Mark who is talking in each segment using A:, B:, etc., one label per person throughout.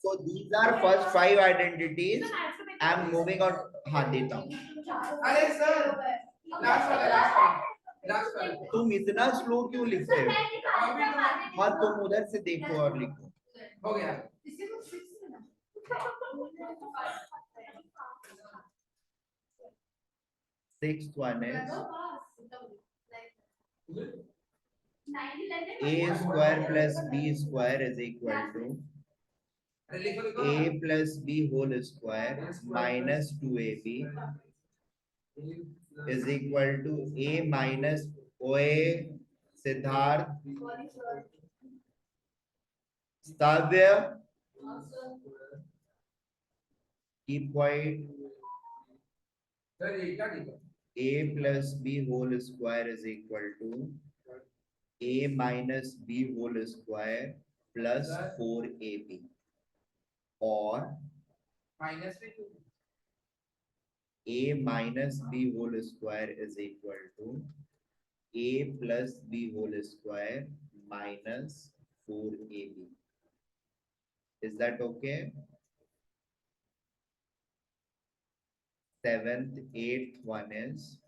A: So these are first 5 identities. I am moving on. हाँ देता हूँ.
B: अरे सर लास्ट वाला
A: तुम इतना स्लो क्यों लिखते हो? हाँ तुम उधर से देखो और लिखो.
B: हो गया.
A: Sixth one is a square plus b square is equal to a plus b whole square minus 2ab is equal to a minus OA Siddharth Stavya. Keep quiet. A plus b whole square is equal to a minus b whole square plus 4ab or
B: minus
A: a minus b whole square is equal to a plus b whole square minus 4ab. Is that okay? Seventh, eighth one is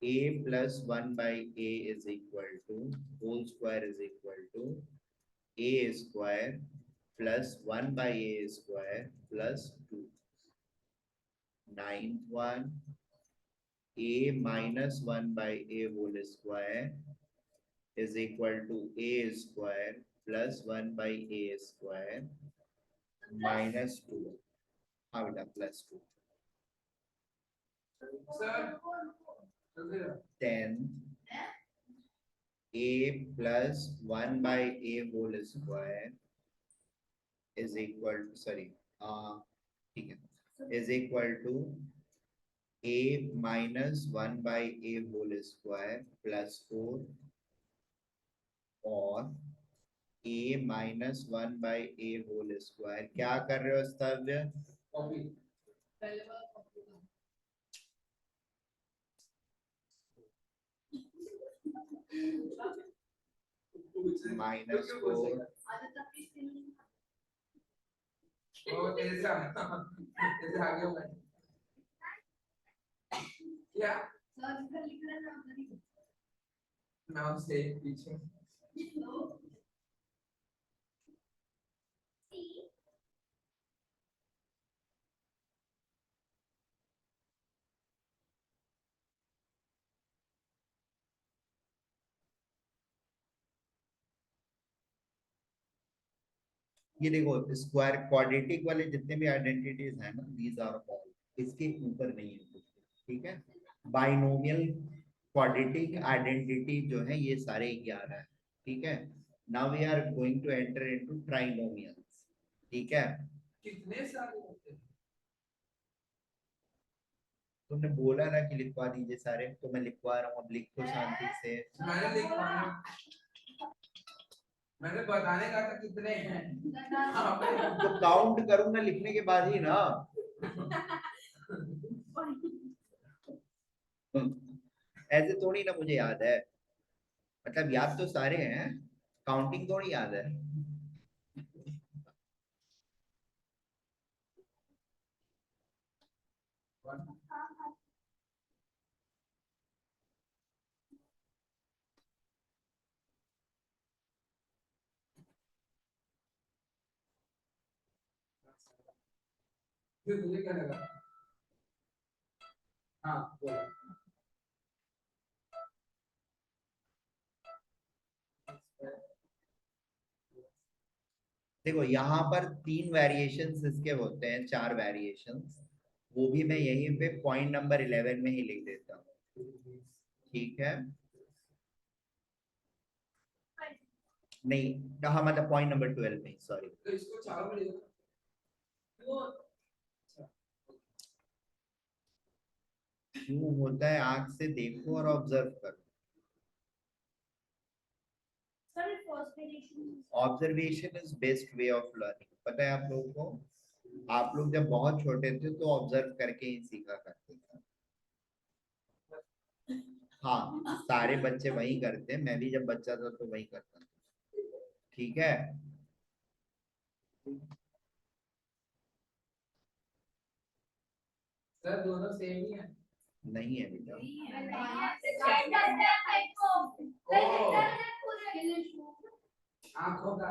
A: a plus 1 by a is equal to whole square is equal to a square plus 1 by a square plus 2. Ninth one, a minus 1 by a whole square is equal to a square plus 1 by a square minus 2. How it plus 2.
B: sir
A: 10 a plus 1 by a whole square is equal to ठीक है, is equal to a minus 1 by a whole square plus 4 और a minus 1 by a whole square. क्या कर रहे हो स्तव्य? minus 4
B: ऐसा आगे होगा क्या नाम से पीछे
A: ये देखो स्क्वायर क्वाड्रेटिक वाले जितने भी आइडेंटिटीज हैं ना, दीज आर ऑल इसके ऊपर नहीं है कुछ. ठीक है, बाइनोमियल क्वाड्रेटिक आइडेंटिटी जो है ये सारे 11 है. ठीक है, now we are going to enter into trinomials. ठीक है,
B: कितने सारे होते हैं?
A: तुमने बोला ना कि लिखवा दीजिए सारे, तो मैं लिखवा रहा हूँ. अब लिखो शांति से.
B: मैंने लिखा, मैंने बताने का था कितने हैं.
A: तो काउंट करूंगा लिखने के बाद ही ना. ऐसे थोड़ी ना मुझे याद है, मतलब याद तो सारे हैं, काउंटिंग थोड़ी याद है.
B: फिर मुझे क्या लगा? हाँ बोलो.
A: देखो यहाँ पर 3 वेरिएशंस इसके होते हैं, 4 वेरिएशंस, वो भी मैं यहीं पे पॉइंट नंबर 11 में ही लिख देता हूँ. ठीक है, नहीं हाँ मतलब पॉइंट नंबर 12 में, सॉरी.
B: तो इसको चारों में लिखो.
A: क्यों होता है, आंख से देखो और ऑब्जर्व करो. Observation is best way of learning. पता है आप लोगों को, आप लोग जब बहुत छोटे थे तो ऑब्जर्व करके ही सीखा करते थे. हाँ सारे बच्चे वही करते हैं, मैं भी जब बच्चा था तो वही करता था. ठीक है।
B: सर दोनों सेम ही है।
A: नहीं है बेटा,
B: आंखों का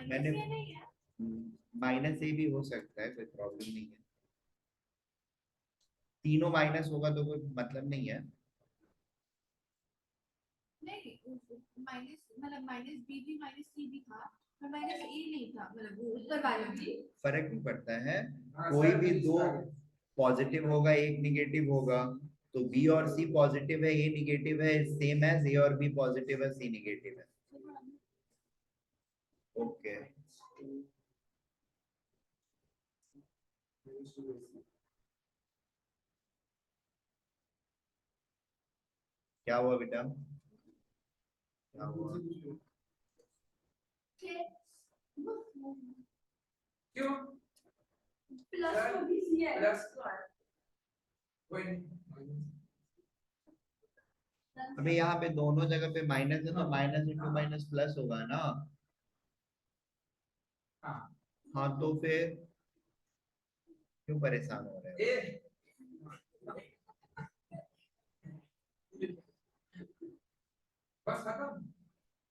A: मैंने माइनस ए भी हो सकता है, कोई प्रॉब्लम नहीं है। तीनों माइनस होगा तो कोई मतलब नहीं है।
C: माइनस मतलब माइनस बी भी माइनस सी भी था, पर माइनस ए नहीं था, मतलब वो ऊपर वाला भी।
A: फर्क नहीं पड़ता है,
B: हाँ,
A: कोई
B: सर,
A: भी
B: बीच
A: दो
B: का है।
A: पॉजिटिव होगा एक निगेटिव होगा, तो बी और सी पॉजिटिव है ए निगेटिव है, सेम एज ए और बी पॉजिटिव है सी निगेटिव है। ओके क्या हुआ बेटा, क्या हुआ?
B: क्यों?
C: प्लस
B: सर,
C: तो भी सी है।
B: प्लस तो है। कोई नहीं।
A: अबे यहाँ पे दोनों जगह पे माइनस है तो माइनस इंटू माइनस प्लस होगा ना।
B: हाँ,
A: हाँ तो फिर क्यों परेशान हो रहे हो?
B: ए बस खत्म।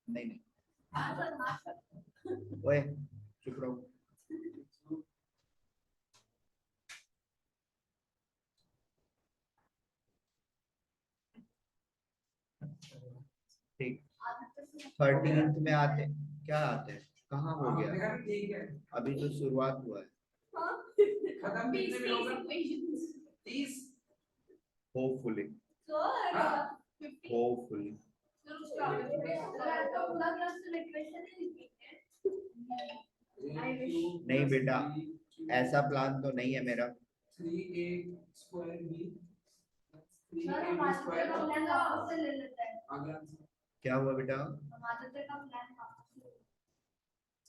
A: नहीं नहीं, ओए चुप रहो। ठीक, 13th में आते, क्या आते हैं, कहाँ हो
B: हमने
A: गया?
B: कहा ठीक है,
A: अभी तो शुरुआत हुआ है।
B: खत्म कितने में होगा? 30।
A: होपफुली,
B: हाँ,
A: होपफुली। नहीं बेटा, ऐसा प्लान तो नहीं है मेरा।
B: 3a square b 3ab square अगला
A: क्या हुआ बेटा?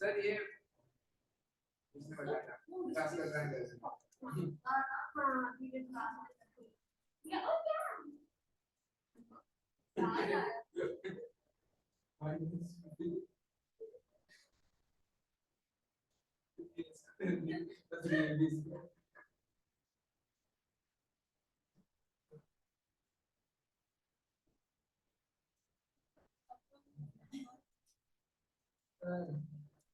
B: सर ये उसने बताया क्लास कर रहा है कैसे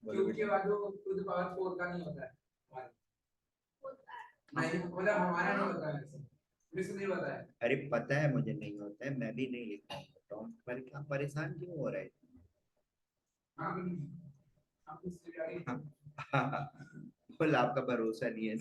A: बोलो
B: क्यूब के
A: बेटा।
B: बाद वो टू द पावर 4 का नहीं होता है नहीं मतलब हमारा नहीं होता है ऐसे मिस नहीं होता है
A: अरे पता है मुझे नहीं होता है, मैं भी नहीं लिखता हूँ, पर क्या परेशान क्यों हो रहे
B: हाँ आप इससे भी आगे
A: हैं? फुल आपका भरोसा नहीं है।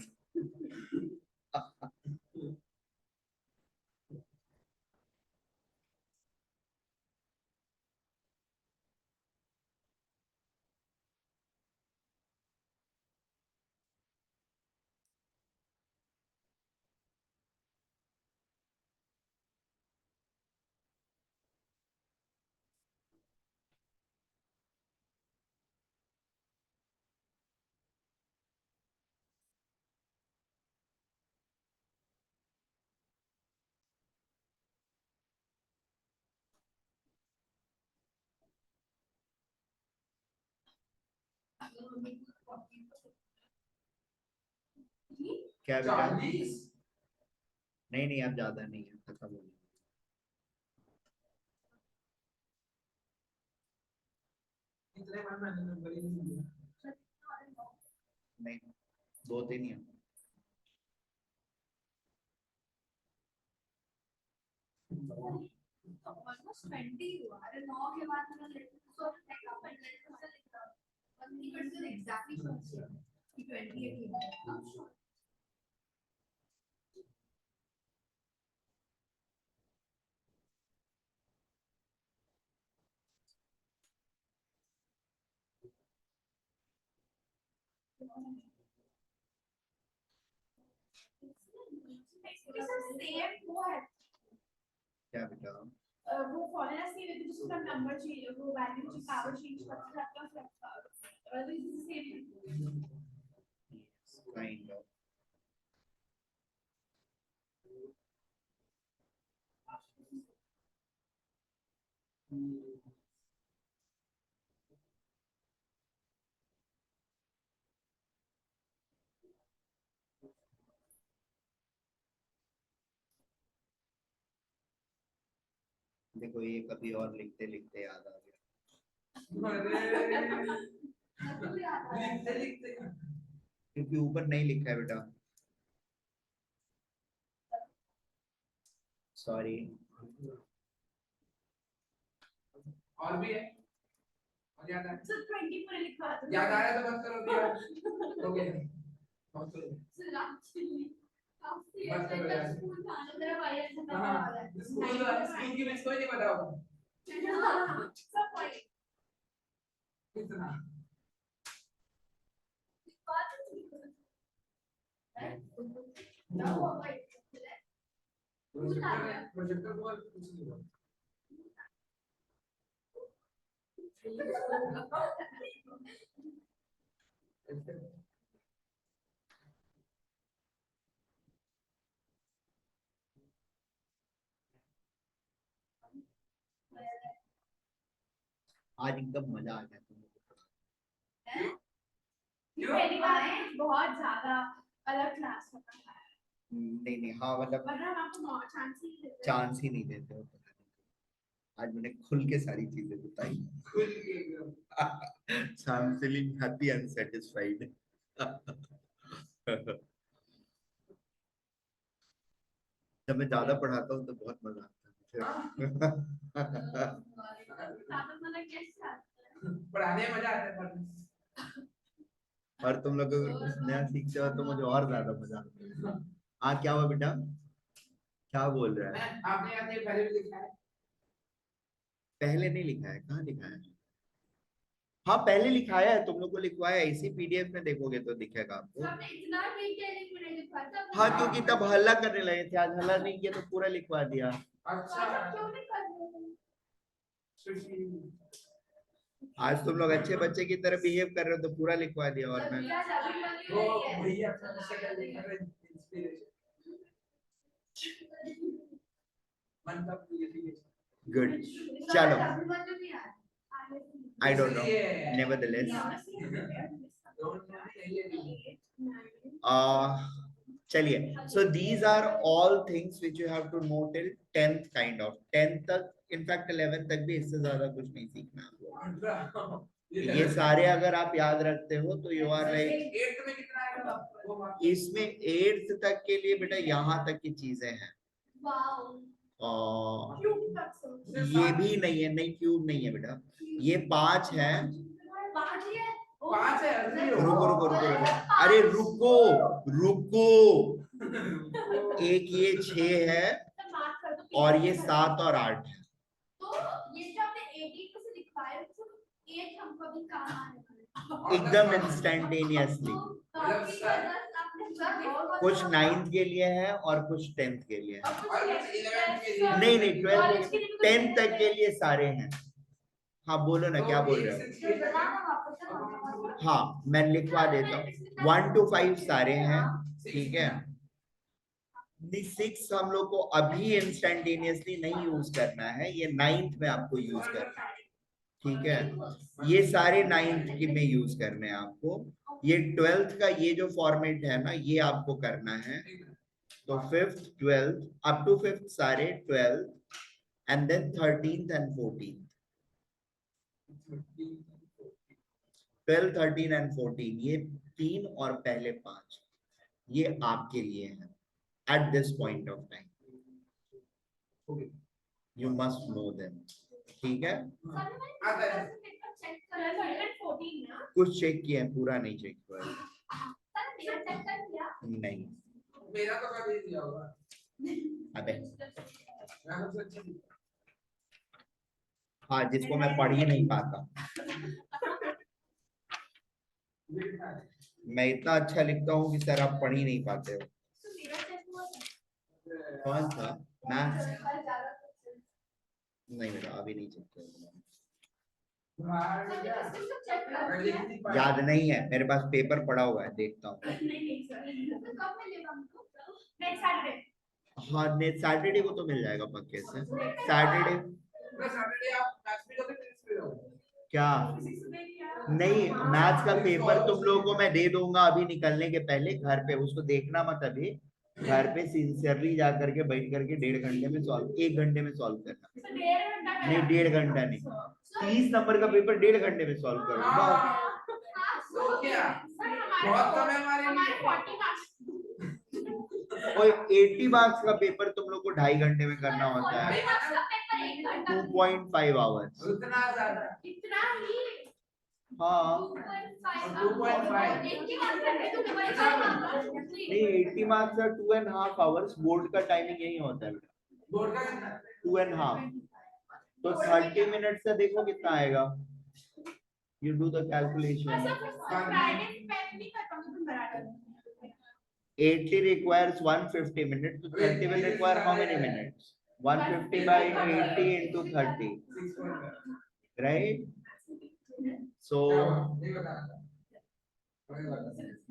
A: क्या बेटा?
B: 40
A: नहीं नहीं, अब ज्यादा नहीं है, खत्म हो गया।
B: इतने बार मैंने नंबर ही नहीं दिया
A: नहीं, दो तीन ही है।
C: ऑलमोस्ट 20 हुआ। अरे 9 के बाद मैंने एग्जैक्टली सोचा कि 28 है। सेम वो है,
A: क्या बेटा?
C: वो फॉरेनर से लेते जिसका नंबर चाहिए, वो वैल्यू की पावर चेंज करते जाता है, this is same.
A: Kind of. देखो ये कभी और लिखते लिखते याद आ गया,
B: लिखते लिखते
A: क्योंकि ऊपर नहीं लिखा है बेटा, सॉरी।
B: और भी है, और याद आ
C: सर 20 पूरे लिखवा दो।
B: याद आ रहा है तो बस करो भैया, हो गया बहुत सही।
C: सर एक्चुअली काफी
B: मत करो यार।
C: स्कूल था ना, मेरा भाई ऐसा था
B: हाँ
C: वाला है।
B: स्कूल की मिस कोई नहीं पता होगा
C: सब पॉइंट
B: कितना
C: बात है ना वो भाई
B: प्रोजेक्टर को कुछ नहीं हुआ।
A: आज एकदम मजा आ गया तुम लोगों को।
C: पहली बार है, बहुत ज्यादा अलग क्लास होता है,
A: नहीं नहीं, हाँ मतलब
C: वरना हम आपको चांस ही नहीं देते।
A: चांस ही नहीं देते हो पढ़ाने को। आज मैंने खुल के सारी चीजें बताई।
B: खुल के एकदम।
A: So I'm feeling happy and satisfied. जब मैं ज्यादा पढ़ाता हूँ तो बहुत मजा आता है।
C: ज्यादा मतलब कैसे आता है?
B: पढ़ाने में मजा आता है पढ़ने।
A: और तुम लोग अगर कुछ नया सीखते हो तो मुझे और ज्यादा मजा आता है। हाँ क्या हुआ बेटा, क्या बोल रहा है?
B: आपने अपने पहले भी लिखा है?
A: पहले नहीं लिखा है, कहाँ लिखा है? हाँ पहले लिखाया है, तुम लोग को लिखवाया है, इसी पीडीएफ में देखोगे तो दिखेगा आपको।
C: आपने इतना डिटेलिंग में नहीं लिखा था।
A: हाँ क्योंकि तब हल्ला करने लगे थे, आज हल्ला नहीं किया तो पूरा लिखवा दिया।
B: अच्छा
C: क्यों नहीं कर रहे हो?
B: सुशील
A: आज तुम लोग अच्छे बच्चे की तरह बिहेव कर रहे हो तो पूरा लिखवा दिया। और मैं
B: वो भैया अपना शक्ल देख रहे हैं, इंस्पिरेशन मन का
A: गुड, चलो आई डोंट नो, नेवरदलेस चलिए। So these are all things which you have to know till 10th kind of. 10th तक, इनफैक्ट 11th तक भी इससे ज्यादा कुछ नहीं सीखना आप लोग। ये सारे अगर आप याद रखते हो तो यू आर लाइक।
B: 8th में कितना आएगा वो
A: इसमें 8th तक के लिए बेटा यहाँ तक की चीजें हैं। ये भी नहीं है, नहीं क्यूब नहीं है बेटा, ये 5 है।
B: 5 है
A: रुको रुको रुको रुको, अरे रुको रुको, एक ये 6 है और ये 7 और 8 है।
C: तो ये जो आपने 18 से लिखवाया है, तो 8 हमको भी काम आने
A: एकदम इंस्टेंटेनियसली। कुछ 9th के लिए है और कुछ 10th के लिए है। नहीं नहीं 12th 10th तक के लिए सारे हैं। हाँ बोलो ना, क्या बोल रहे हो? हाँ मैं लिखवा देता हूँ, 1 to 5 सारे हैं, ठीक है। 6 हम लोग को अभी इंस्टेंटेनियसली नहीं यूज करना है, ये 9th में आपको यूज करना है, ठीक है। ये सारे 9th के में यूज करने हैं आपको। ये 12th का ये जो फॉर्मेट है ना, ये आपको करना है। तो 5th 12th up to 5th सारे 12th and then 13th and 14th। 12 13 and 14 ये 3 और पहले 5 ये आपके लिए है at this point of time, you must know them, ठीक है। कुछ चेक किया है, पूरा नहीं चेक किया नहीं।
B: मेरा तो कर दिया होगा।
A: अबे
B: मैं सबसे अच्छा लिखा।
A: हाँ, जिसको मैं पढ़ ही नहीं पाता। मैं इतना अच्छा लिखता हूँ कि सर आप पढ़ ही नहीं पाते हो। कौन सा? मैथ्स? नहीं बेटा अभी नहीं चेक किया।
B: बाहर
C: सर
B: गया।
C: इसको सब चेक कर
B: मैं
C: लिया
B: लिख नहीं पाया।
A: याद नहीं है, मेरे पास पेपर पड़ा हुआ है, देखता हूँ।
C: नहीं सर तो कब मिलेगा हमको नेक्स्ट सैटरडे
A: हाँ नेक्स्ट सैटरडे को तो मिल जाएगा पक्के से। सैटरडे
B: पूरा सैटरडे आप मैथ्स में दोगे फिजिक्स में दोगे?
A: क्या? नहीं, मैथ्स का पेपर तुम लोगों को मैं दे दूंगा अभी निकलने के पहले, घर पे उसको देखना मत अभी, घर पे सिंसियरली जा करके बैठ करके 1.5 घंटे में सॉल्व, 1 घंटे में सॉल्व करना। नहीं 1.5 घंटा नहीं, 30 नंबर का पेपर 1.5 घंटे में सॉल्व करो बस।
B: तो क्या बहुत कम है हमारे लिए।
A: कोई 80 मार्क्स का पेपर तुम लोग को 2.5 घंटे में करना होता है, 2.5 आवर्स।
B: उतना ज्यादा
C: इतना ही
A: हाँ
B: 2.5
A: नहीं 80 मार्क्स का 2.5 आवर्स, बोर्ड का टाइमिंग यही होता है बेटा,
B: बोर्ड का कितना?
A: 2.5, तो 30 मिनट से देखो कितना आएगा, you do the calculation. 80 requires 150 minutes, so 30 will require how many minutes? 150 by 80 into 30,
B: 6.5
A: right? So
B: नहीं बता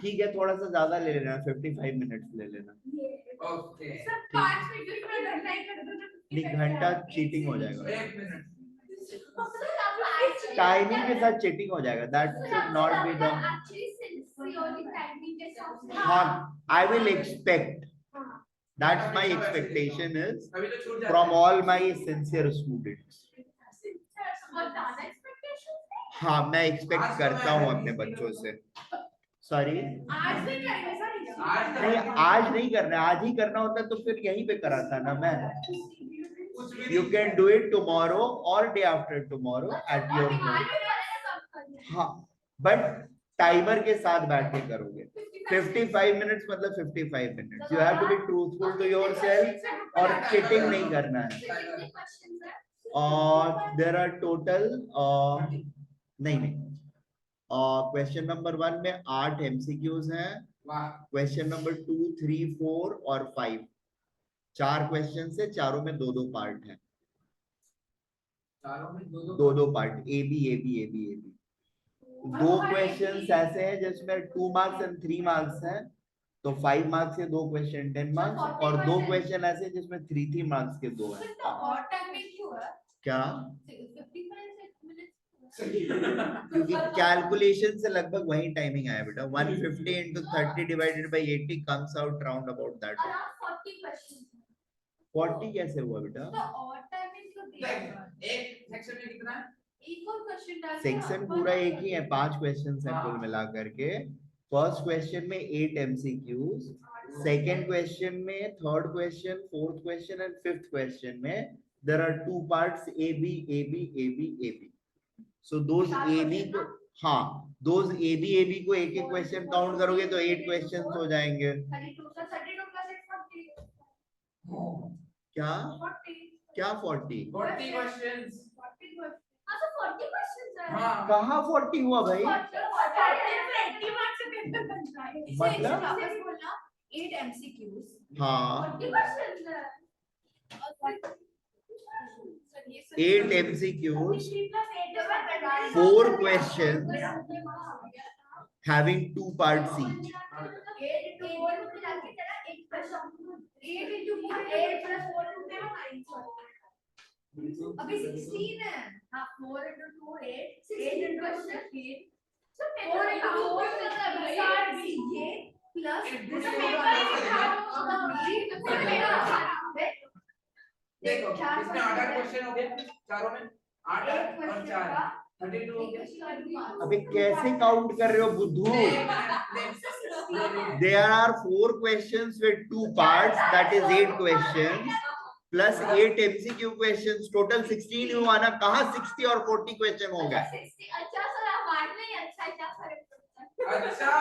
A: ठीक है, थोड़ा सा ज्यादा ले लेना, 55 मिनट्स ले लेना।
B: ओके
A: नहीं घंटा चीटिंग हो जाएगा,
B: 1 मिनट
A: टाइमिंग के साथ चीटिंग हो जाएगा, that should not be the. हाँ I will expect, that's my expectation is
B: अभी तो छूट
A: from all my sincere students. हाँ मैं एक्सपेक्ट करता हूँ अपने बच्चों से। सॉरी नहीं आज नहीं करना है, आज ही करना होता तो फिर यहीं पे कराता ना मैं। You can do it tomorrow और day after tomorrow at your home. हाँ बट टाइमर के साथ बैठ के करोगे, 55 मिनट्स मतलब 55 minutes, you have to be truthful to yourself और चीटिंग नहीं करना है। और देयर आर टोटल नहीं क्वेश्चन नंबर 1 में 8 एमसीक्यूज हैं, क्वेश्चन नंबर 2, 3, 4 और 5, 4 क्वेश्चन से, चारों में 2-2 पार्ट हैं,
B: चारों में
A: 2-2 part, A B A B A B A B. 2 questions ऐसे हैं जिसमें 2 मार्क्स एंड 3 मार्क्स हैं, तो 5 मार्क्स के 2 क्वेश्चन 10 मार्क्स, और 2 क्वेश्चन ऐसे जिसमें 3 मार्क्स के 2 हैं। क्या? क्योंकि कैलकुलेशन से लगभग वही टाइमिंग आया बेटा, 150 into 30 divided by 80 comes out round about that. 40 कैसे हुआ बेटा?
B: एक सेक्शन में कितना है?
A: सेक्शन पूरा एक ही है, 5 क्वेश्चन है कुल मिला करके। फर्स्ट क्वेश्चन में 8 एमसीक्यूज, सेकेंड क्वेश्चन में, third question, fourth question and fifth question में there are 2 parts, A B A B A B A B. So those A B को, हाँ दोज ए बी को एक एक क्वेश्चन काउंट करोगे तो 8 क्वेश्चन हो जाएंगे। क्या क्या 40
B: क्वेश्चंस
A: कहाँ 40 हुआ भाई? मतलब
C: 8 MCQs,
A: हाँ 8 MCQs, 4 questions having 2 parts each.
C: 8 into 4 8 into 8 plus 4 अभी 16 है। हाँ 4 into 2 8 8 into 16 4 into 4 मतलब ये प्लस
B: देखो इसमें 8 क्वेश्चन हो गए चारों में, 8 और 4 32।
A: अबे कैसे काउंट कर रहे हो बुद्धू? There are 4 questions with 2 parts, that is 8 questions plus 8 MCQ questions, total 16 हुआ ना, कहाँ 60 और 40 क्वेश्चन हो गए?
C: अच्छा सर हमारे लिए अच्छा क्या फर्क
B: अच्छा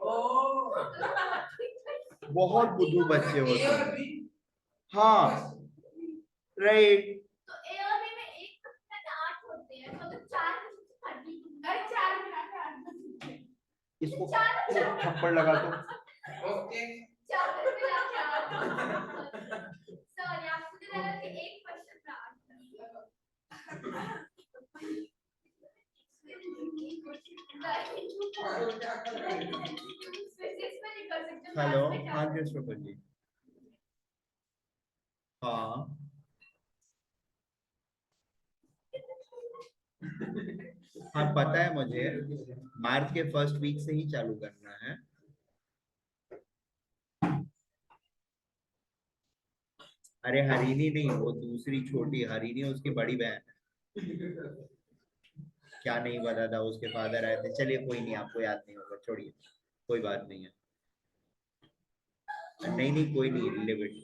B: ओ
A: बहुत बुद्धू बच्चे हो
B: ए और
A: तुम।
B: बी,
A: हाँ राइट।
C: तो ए और बी में एक में 8 होते हैं, मतलब 4 में 30 4 में 8
A: इसको थप्पड़ लगा दो।
B: ओके
C: 4 में 8 सॉरी आपको लगा कि एक क्वेश्चन में 8।
A: हेलो, हाँ क्रिस्टोफर जी। हाँ हाँ पता है मुझे, मार्च के फर्स्ट वीक से ही चालू करना है। अरे हरीनी नहीं, वो दूसरी छोटी हरीनी उसकी बड़ी बहन है। क्या नहीं पता था, उसके फादर आए थे। चलिए कोई नहीं, आपको याद नहीं होगा, छोड़िए, कोई बात नहीं है। नहीं नहीं कोई नहीं, लिव इट।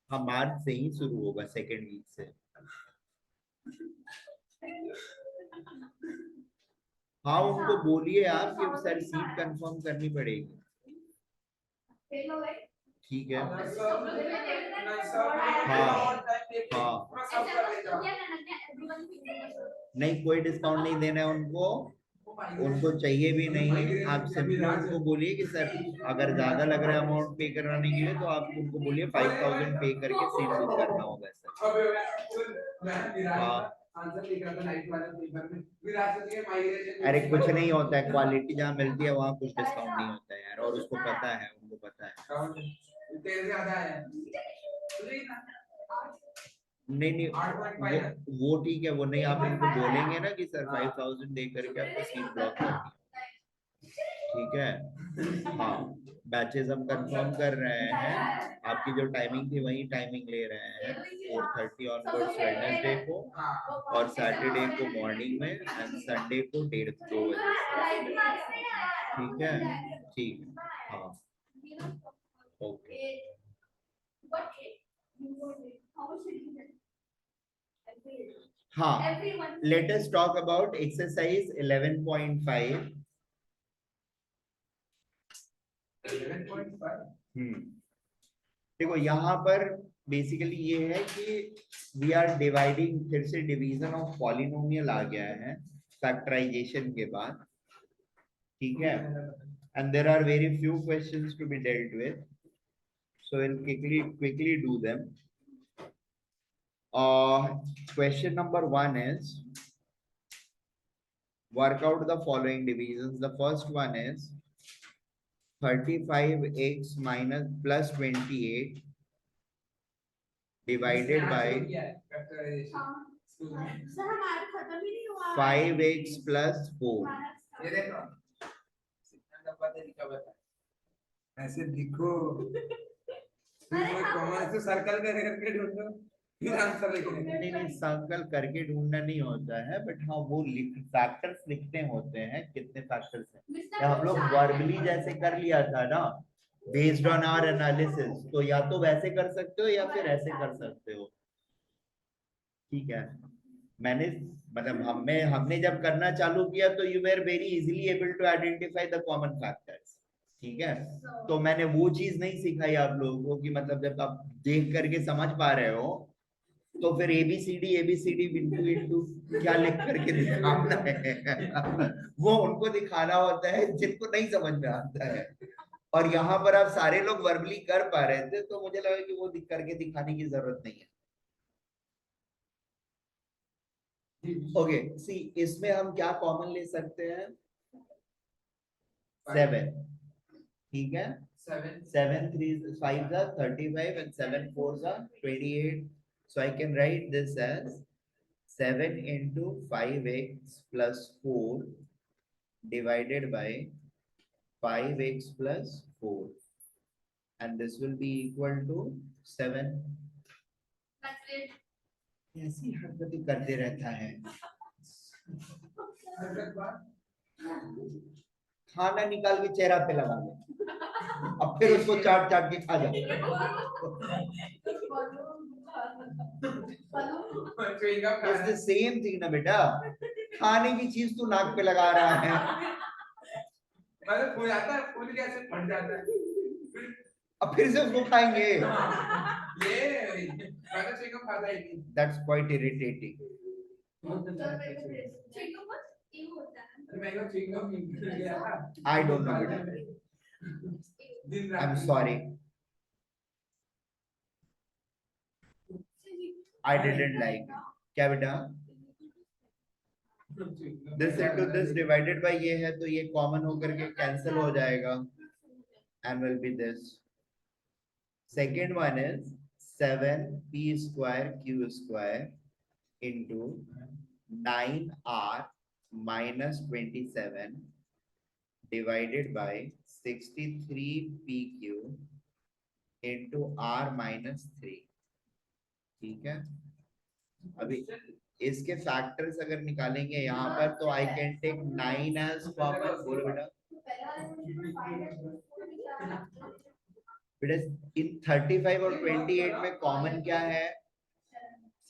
A: हाँ मार्च से ही शुरू होगा, सेकेंड वीक से। हाँ उनको बोलिए आप कि सर सीट कंफर्म करनी पड़ेगी। ठीक है। हाँ नहीं कोई डिस्काउंट नहीं देना है उनको, उनको चाहिए भी नहीं। आप सिंपली उनको बोलिए कि सर अगर ज्यादा लग रहा है अमाउंट पे कराने के लिए, तो आप उनको बोलिए 5000 पे करके सीट बुक करना होगा सर। हाँ अरे कुछ नहीं होता है, क्वालिटी जहाँ मिलती है वहाँ कुछ डिस्काउंट नहीं होता है यार, और उसको पता है, उनको पता है। नहीं नहीं वो ठीक है, वो नहीं, आप उनको बोलेंगे ना कि सर 5000 दे करके आपको सीट ब्लॉक करनी है। ठीक है। हाँ बैचेस हम कंफर्म कर रहे हैं, आपकी जो टाइमिंग थी वही टाइमिंग ले रहे हैं, 4:30 ऑनवर्ड्स वेडनेसडे को, और सैटरडे को मॉर्निंग में, एंड संडे को 1:30-2 बजे से। ठीक है, ठीक है, हाँ ओके। हाँ let us talk about exercise 11.5।
B: 11.5
A: देखो यहाँ पर बेसिकली ये है कि वी आर डिवाइडिंग, फिर से डिवीजन ऑफ पॉलिनोमियल आ गया है फैक्टराइजेशन के बाद। ठीक है, and there are very few questions to be dealt with, so will quickly do them. Question number 1 is work out the following divisions. The first one is 35x minus plus 28 divided by 5x plus 4.
B: ये देखो ऐसे लिखो, common से circle करके ढूंढो, फिर answer लिखने।
A: नहीं सर्कल करके ढूंढना नहीं होता है, बट हाँ वो फैक्टर्स लिखते होते हैं, कितने फैक्टर्स हैं। हम लोग वर्बली जैसे कर लिया था ना, बेस्ड ऑन आवर एनालिसिस, तो या तो वैसे कर सकते हो या फिर ऐसे कर सकते हो। ठीक है, मैंने मतलब हमने जब करना चालू किया तो you were very easily able to identify the common factors. ठीक है, तो मैंने वो चीज नहीं सिखाई आप लोगों को कि मतलब जब आप देख करके समझ पा रहे हो, तो फिर एबीसीडी बिंदु इंटू क्या लिख करके दिखाना है। वो उनको दिखाना होता है जिनको नहीं समझ में आता है। और यहाँ पर आप सारे लोग वर्बली कर पा रहे थे, तो मुझे लगा कि वो करके दिखाने की जरूरत नहीं है। ओके सी, इसमें हम क्या कॉमन ले सकते हैं? 7। ठीक है, 7 3 5 35 and 7 4 28. So I can write this as 7 into 5x plus 4 divided by 5x plus 4, and this will be equal to 7. ऐसी हरकतें करते रहता है। खाना निकाल के चेहरा पे लगा दे, अब फिर उसको चाट चाट के खा जाए। It's the same thing ना बेटा, खाने की चीज तू नाक पे लगा रहा है।
B: मतलब फूल आता है, फूल कैसे फट जाता है,
A: अब फिर से उसको खाएंगे।
B: ये मैं तो चिकन खाता ही नहीं।
A: That's quite irritating. I don't know बेटा, I'm sorry, I didn't like it. क्या बेटा? This into this divided by ये है, तो ये कॉमन होकर के कैंसिल हो जाएगा and will be this. Second one is 7p square q square into 9r minus 27 divided by 63pq into r minus 3. ठीक है, अभी इसके फैक्टर्स अगर निकालेंगे यहाँ पर, तो I can take 9 as common. बोलो बेटा. बेटा इन 35 और 28 में कॉमन क्या है?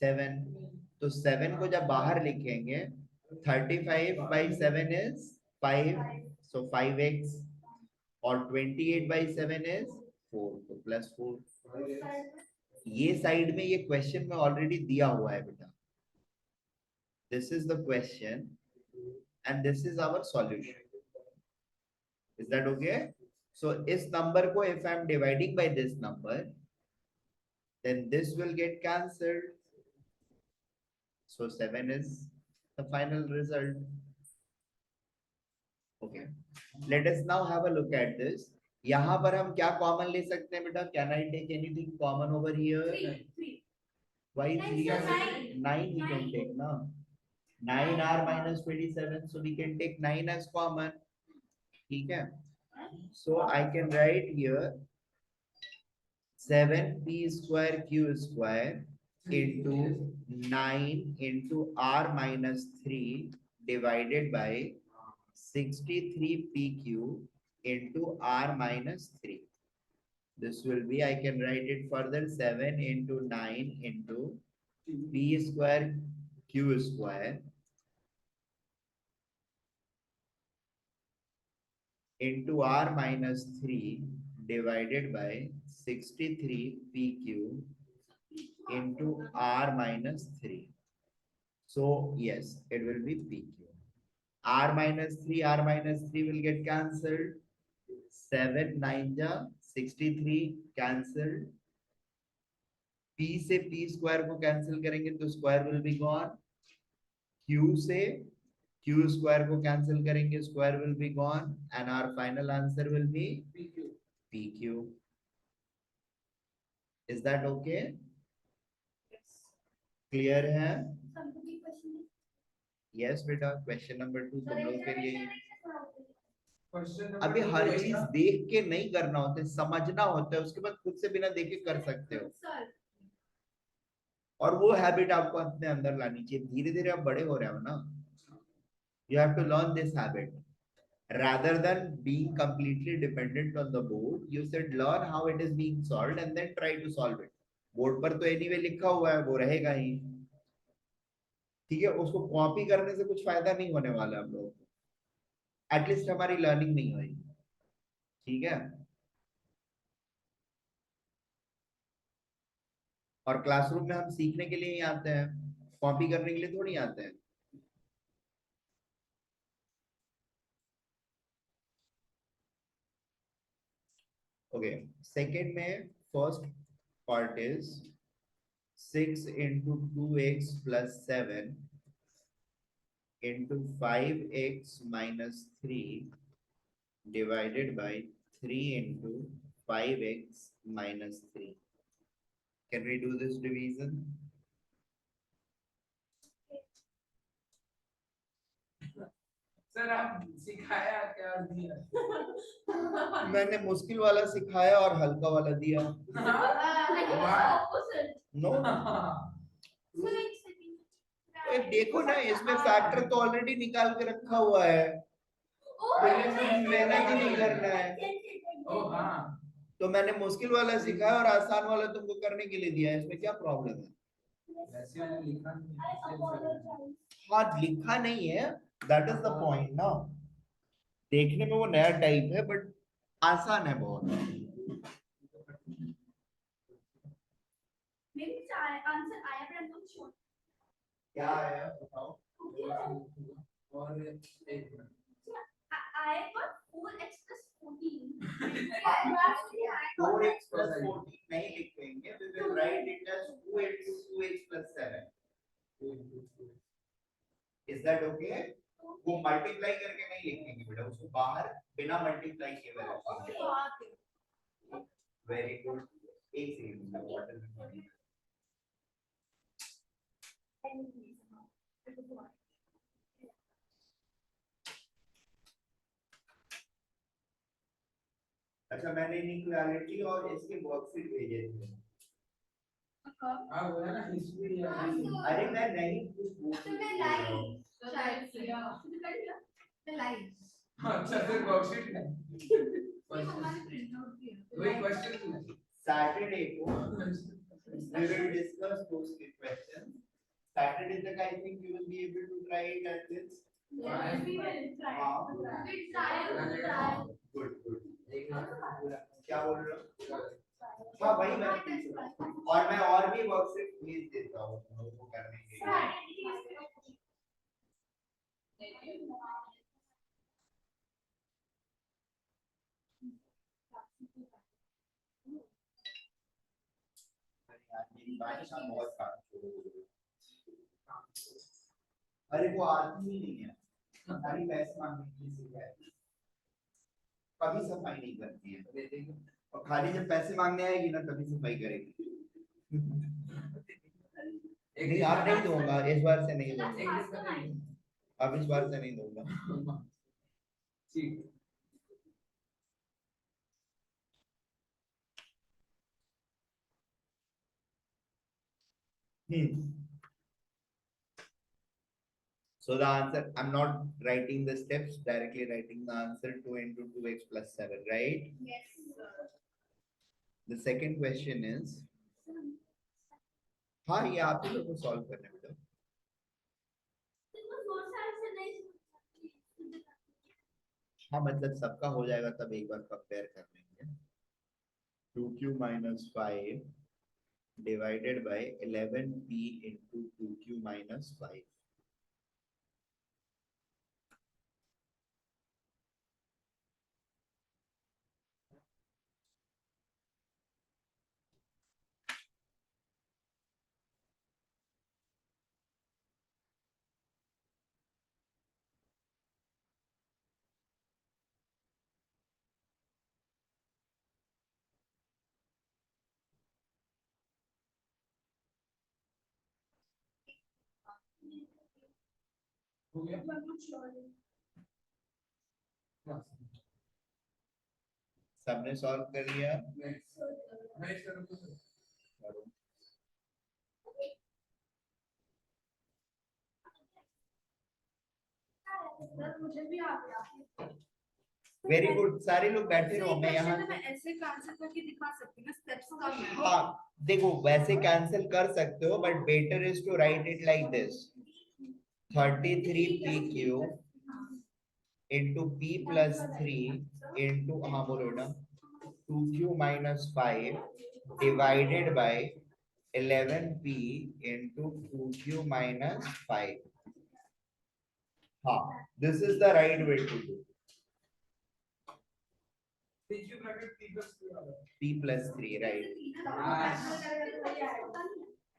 A: 7. तो 7 को जब बाहर लिखेंगे, 35 by 7 is 5, so 5x, और 28 by 7 is 4, तो प्लस 4. ये साइड में ये क्वेश्चन में ऑलरेडी दिया हुआ है बेटा. This is the question and this is our solution. Is that okay? So इस number को if I am dividing by this number, then this will get cancelled. So 7 is the final result. Okay. Let us now have a look at this. यहाँ पर हम क्या common ले सकते हैं बेटा? Can I take anything common over here?
C: 3.
A: Why 3? 9 we can take now. 9r minus 27, so we can take 9 as common. ठीक है? So I can write here 7p square q square into 9 into r minus 3 divided by 63pq into r minus 3. This will be, I can write it further, 7 into 9 into p square q square into r minus 3 divided by 63pq into r minus 3. So yes, it will be pq. R minus 3 will get cancelled. 7 9 ja 63 cancelled. p से p square को cancel करेंगे तो square will be gone. q से q square को cancel करेंगे, square will be gone, and our final answer will be pq. Is that okay? Clear है? Yes बेटा, question number 2 तुम लोग के लिए. अभी हर चीज देख के नहीं करना होता है, समझना होता है, उसके बाद खुद से बिना देखे कर सकते हो. और वो हैबिट आपको अपने अंदर लानी चाहिए. धीरे धीरे आप बड़े हो रहे हो ना. You have to learn this habit. Rather than being completely dependent on the board, you should learn how it is being solved and then try to solve it. Board पर तो anyway लिखा हुआ है, वो रहेगा ही. ठीक है, उसको कॉपी करने से कुछ फायदा नहीं होने वाला हम लोगों को. एटलीस्ट हमारी लर्निंग नहीं होगी. ठीक है, और क्लासरूम में हम सीखने के लिए ही आते हैं, कॉपी करने के लिए थोड़ी आते हैं. ओके, सेकेंड में first part is 6 into 2x plus 7 into 5x minus 3 divided by 3 into 5x minus 3. Can we do this division?
B: Sir आप सिखाया क्या दिया?
A: मैंने मुश्किल वाला सिखाया और हल्का वाला दिया. नो, देखो ना, इसमें फैक्टर तो ऑलरेडी निकाल के रखा हुआ है, मेहनत ही नहीं करना है. तो मैंने मुश्किल वाला सिखाया और आसान वाला तुमको करने के लिए दिया. इसमें क्या प्रॉब्लम है? हाँ, लिखा नहीं है, दैट इज द पॉइंट ना. देखने में वो नया टाइप है बट आसान है बहुत. क्या आया बताओ?
B: और एक
C: I got 4x plus 14.
A: 4x plus 14 नहीं लिखेंगे, we will write it as 2x plus 7. Is that okay? बाहर बिना मल्टीप्लाई किए हुए। Very good. एक सेकंड। अच्छा, मैंने इनइक्वालिटी और इसके वर्कशीट भेजे थे।
B: हाँ वो है ना हिस्ट्री या
A: अरे मैं नहीं कुछ
C: मैं लाई
B: अच्छा फिर वर्कशीट है
C: हमारे प्रिंट आउट भी है
B: वही क्वेश्चन है
A: सैटरडे को we will discuss those questions. Saturday तक I think you will be able to try it at this.
C: Yes, we will try. We try.
A: Good, good. क्या बोल रहे हो? हाँ वही मैं पूछ रहा हूँ। और मैं और भी वर्कशीट भेज देता हूँ लोगों को करने के लिए। बारिश आप बहुत अरे वो आती ही नहीं है, खाली पैसे मांगने की है, कभी सफाई नहीं करती है, और खाली जब पैसे मांगने आएगी ना तभी सफाई करेगी। नहीं आप नहीं दूंगा, इस बार से नहीं दूंगा, अब इस बार से नहीं दूंगा।
B: ठीक
A: So the answer, I'm not writing the steps, directly writing the answer 2 into 2x plus 7, right?
C: Yes, sir.
A: The second question is, हाँ ये आप ही लोग को सॉल्व करने बेटा। हाँ मतलब सबका हो जाएगा तब एक बार कंपेयर कर लेंगे। 2q minus 5 divided by 11p into 2q minus 5.
B: हो गया
A: सबने सॉल्व कर लिया?
B: मैं इस तरफ से
C: मुझे भी आ गया।
A: वेरी गुड, सारे लोग बैठे रहो, मैं यहाँ
C: मैं ऐसे कैंसिल करके दिखा सकती हूँ, स्टेप्स कम है।
A: हाँ देखो वैसे कैंसिल कर सकते हो but better is to write it like this 33pq into p plus 3 into हाँ बोलो ना 2q minus 5 divided by 11p into 2q minus 5. हाँ this is the right way to do. P plus 3, right?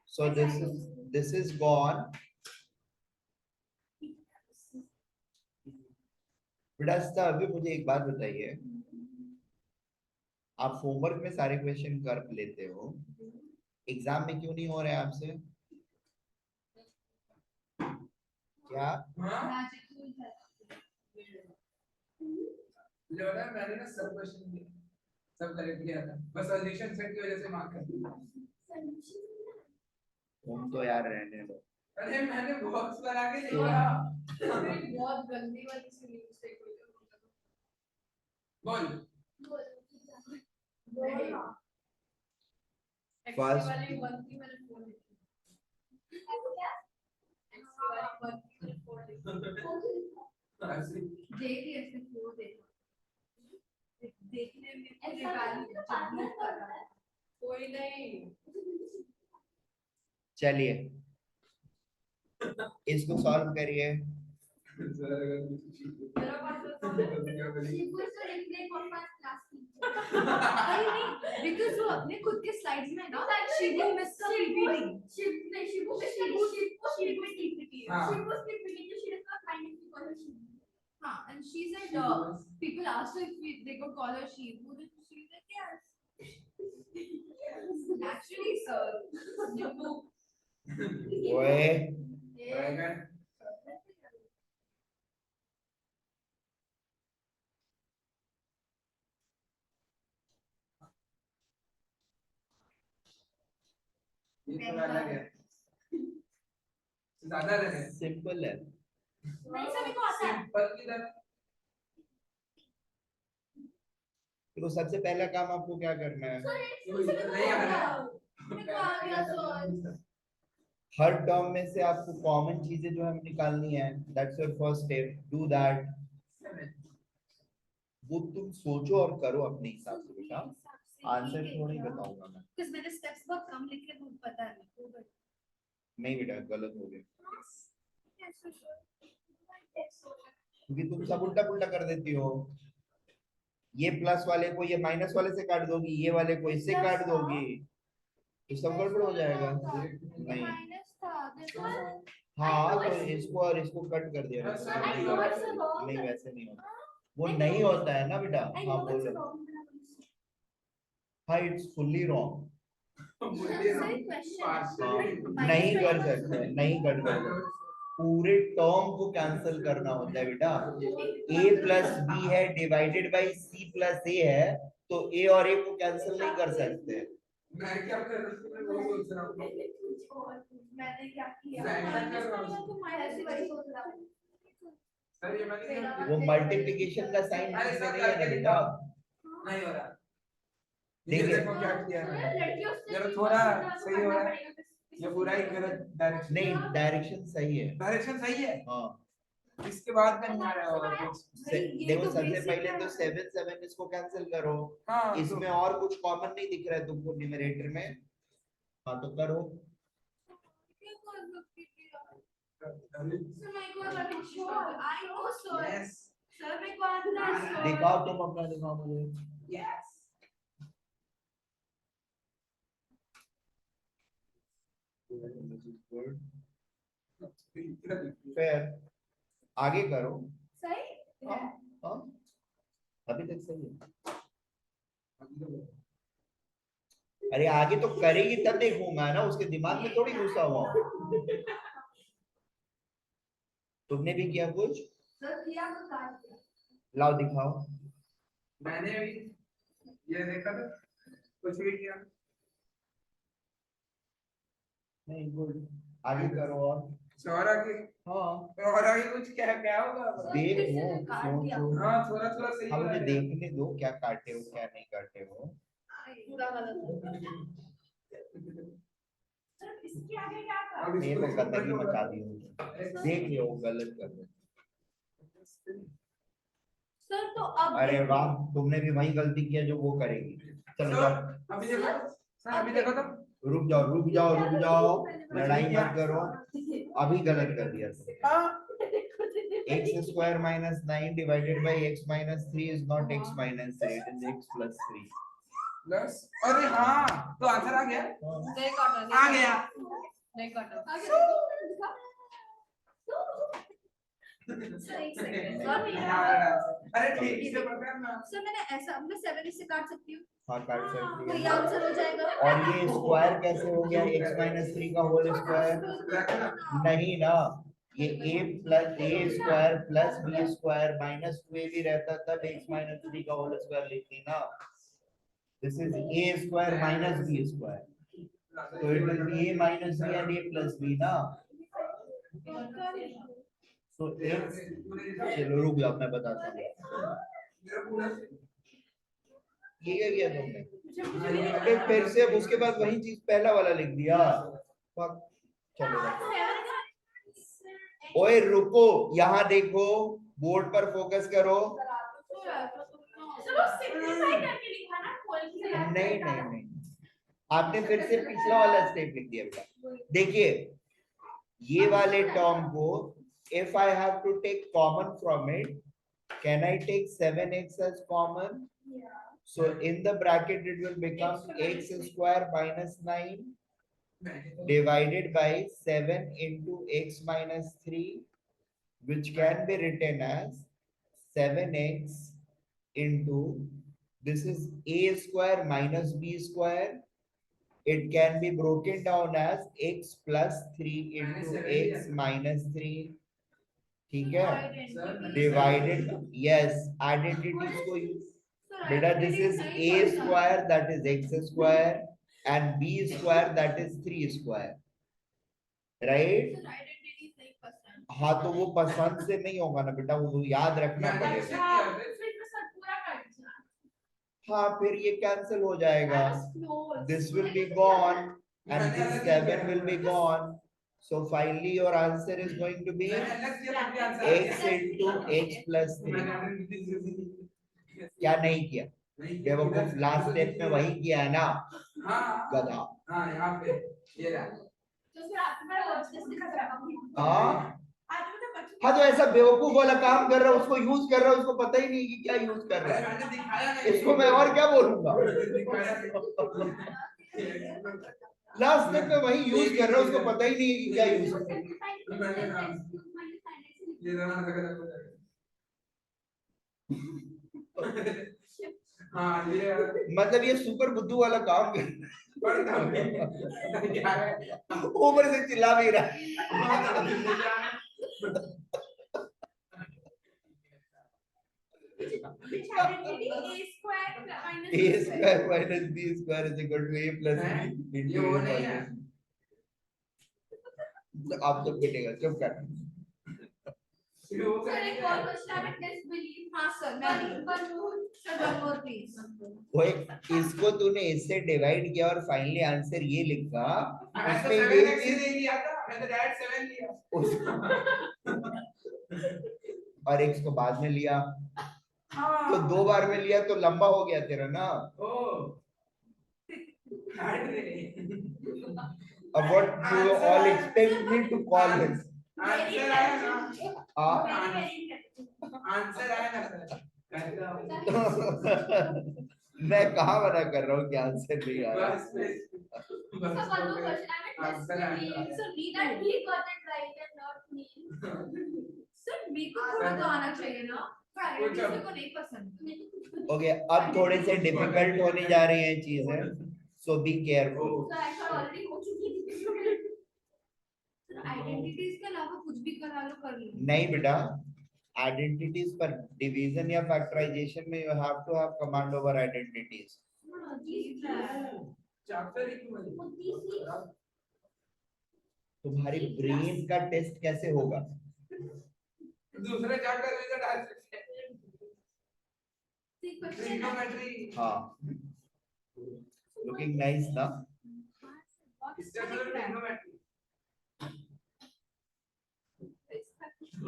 A: So this is gone. बेटा अभी मुझे एक बात बताइए, आप होमवर्क में सारे क्वेश्चन कर लेते हो, एग्जाम में क्यों नहीं हो रहे आपसे? क्या
B: मैंने ना सब क्वेश्चन सब करेक्ट किया था, बस सॉल्यूशन सेट की वजह से मार्क कर दिया।
A: तुम तो यार रहने दो।
B: अरे मैंने बॉक्स बना के लिखा।
C: बहुत गंदी वाली सी मिस्टेक हुई है।
B: बोल
A: फर्स्ट
C: वाली बनती मैंने फोन देखिए ऐसे फोन देखने में मुझे गाली कर रहा है कोई नहीं।
A: चलिए इसको सॉल्व करिए।
C: बिकॉज़ वो अपने खुद के स्लाइड्स में ना Shibu miss repeating Shibu skip repeating Shibu skip repeating तो she does not find it because Shibu And she said people asked her if they could call her she. She said yes. Actually, sir.
A: ओए
B: Dragon. ये थोड़ा अलग है, ज्यादा अलग है।
A: सिंपल है।
C: नहीं सभी को आता है।
B: सिंपल किधर?
A: तो सबसे पहला काम आपको क्या करना है?
B: नहीं आ रहा
C: मेरे को आ गया सर।
A: हर टर्म में से आपको कॉमन चीजें जो है निकालनी है। That's your first step, do that. वो तुम सोचो और करो अपने हिसाब से बेटा, आंसर थोड़ी बताऊंगा मैं।
C: Because मैंने स्टेप्स बहुत कम लिखे तो पता नहीं।
A: नहीं बेटा गलत हो गया, क्योंकि तुम सब उल्टा पुल्टा कर देती हो। ये प्लस वाले को ये माइनस वाले से काट दोगी, ये वाले को इससे काट दोगी, तो सब गड़बड़ हो जाएगा। नहीं हाँ तो इसको और इसको कट कर दिया, नहीं वैसे नहीं होता, वो नहीं होता है ना बेटा। हाँ बोलो। हाँ इट्स फुल्ली रॉन्ग, नहीं कर सकते, नहीं कर सकते। पूरे टर्म को कैंसिल करना होता है बेटा। a प्लस बी है divided by c plus a है, तो a और a को कैंसिल नहीं कर सकते।
B: मैं क्या कर रहा हूँ, मैं वो सोच रहा हूँ।
C: मैंने क्या किया?
B: सर ये मैंने
A: वो मल्टीप्लिकेशन का साइन
B: अरे
A: इसमें
B: सर
A: नहीं है ना बेटा।
B: नहीं हो रहा।
A: देखिए।
B: ये देखो क्या किया है मैंने, जरा थोड़ा सही हो रहा है, ये पूरा ही गलत डायरेक्शन।
A: नहीं डायरेक्शन सही है।
B: डायरेक्शन सही है,
A: हाँ
B: इसके बाद में नहीं आ रहा होगा कुछ।
A: देखो सबसे पहले तो 7 7 इसको कैंसिल करो।
B: हाँ
A: इसमें और कुछ कॉमन नहीं दिख रहा है तुमको न्यूमरेटर में। हाँ तो करो।
B: यस
A: दिखाओ तुम अपना, दिखाओ मुझे।
B: यस
A: फिर आगे करो।
C: सही
A: हाँ हाँ अभी तक सही है। अरे आगे तो करेगी तब देखूंगा ना, उसके दिमाग में थोड़ी घुसा हुआ हूं। तुमने भी किया कुछ?
C: सर किया तो काट दिया।
A: लाओ दिखाओ।
B: मैंने भी ये देखा था, कुछ भी किया
A: नहीं गुड, आगे करो और।
B: चौरा के
A: हाँ
B: और आगे कुछ क्या क्या होगा
A: देखो सोचो।
B: हाँ थोड़ा थोड़ा सही
A: हाँ
B: हो
A: मुझे
B: रहा है।
A: देखने दो क्या काटे हो क्या नहीं काटे हो।
C: पूरा गलत है। सर इसके आगे क्या था?
B: अब
A: ये
B: इसको
A: तो गंदगी मचा दी होगी, देख लियो वो गलत कर रहे।
C: सर तो अब
A: अरे वाह तुमने भी वही गलती किया जो वो करेगी। चलो
B: सर
A: जाओ,
B: अभी देखो, सर अभी देखो तो
A: रुक जाओ रुक जाओ रुक जाओ, लड़ाई मत करो। अभी गलत कर दिया तुमने। x square minus 9 divided by x minus 3 is not x minus 3, it is x plus 3।
B: Plus, अरे हाँ तो आंसर आ गया,
C: नहीं काटा,
B: आ गया।
C: नहीं काटा। सर एक सेकंड
B: अरे ठीक से पकड़ ना।
C: सर मैंने ऐसा, मैं 7 इससे काट सकती हूँ
A: हाँ काट सकती
C: तो
A: है।
C: ये आंसर हो जाएगा।
A: और ये स्क्वायर कैसे हो गया x माइनस 3 का होल स्क्वायर? नहीं ना, ये a square plus b square minus 2a भी रहता तब x माइनस 3 का होल स्क्वायर लिखती ना। This is a square minus b square, तो it will be a minus b and a plus b ना। तो x, चलो रुक जाओ मैं बताता हूँ। ये क्या किया तुमने? अबे फिर से अब उसके बाद वही चीज पहला वाला लिख दिया। चलो ओए रुको, यहाँ देखो, बोर्ड पर फोकस करो। नहीं नहीं नहीं, आपने फिर से पिछला वाला स्टेप लिख दिया बेटा। देखिए ये वाले टर्म को if I have to take common from it, can I take 7x as common?
C: Yeah.
A: So in the bracket it will become x square minus 9 divided by 7 into x minus 3, which can be written as 7x into this is a square minus b square. It can be broken down as x plus 3 into x minus 3. ठीक है? Divided. Yes, identities को beta, this is a square, that is x square, and b square, that is 3 square, right? हाँ तो वो पसंद से नहीं होगा ना बेटा, वो याद रखना पड़ेगा। हाँ फिर ये कैंसिल हो जाएगा, this will be gone and this 7 will be gone, so finally your answer is going to be x into x plus 3. क्या नहीं किया बेवकूफ, लास्ट स्टेप में वही किया है ना गधा।
B: यहाँ पे ये रहा।
A: हाँ तो ऐसा बेवकूफ वाला काम कर रहा है, उसको यूज कर रहा है, उसको पता ही नहीं कि क्या यूज कर रहा है।
B: मैंने दिखाया नहीं,
A: इसको मैं और क्या बोलूंगा, लास्ट स्टेप में वही यूज कर रहा है, उसको पता ही नहीं कि क्या यूज कर रहा है।
B: हाँ ये
A: मतलब ये सुपर बुद्धू वाला काम कर ऊपर से चिल्ला भी रहा है। a square minus b square is equal to a plus b into
B: ये वो
A: a
B: नहीं है।
A: minus b। आप तो पिटेगा, चुप कर। वो इसको तूने इससे डिवाइड किया और फाइनली आंसर ये लिखा, उसमें ये चीज और x को बाद में लिया, तो 2 बार में लिया तो लंबा हो गया तेरा ना। अब what you all expect me to call this?
B: Answer आया ना सर।
A: मैं कहाँ मना कर रहा हूँ कि आंसर नहीं आ रहा। ओके अब थोड़े से डिफिकल्ट होने जा रही हैं चीजें, सो बी केयरफुल।
C: आइडेंटिटीज के अलावा कुछ भी करा लो कर लो।
A: नहीं बेटा, आइडेंटिटीज पर डिवीजन या फैक्टराइजेशन में you have to have command over identities. तुम्हारी ब्रेन का टेस्ट कैसे होगा?
B: दूसरे चैप्टर में तो डाल सकते हैं। ट्रिग्नोमेट्री।
A: हाँ, लुकिंग नाइस ना।
B: इससे तो ट्रिग्नोमेट्री।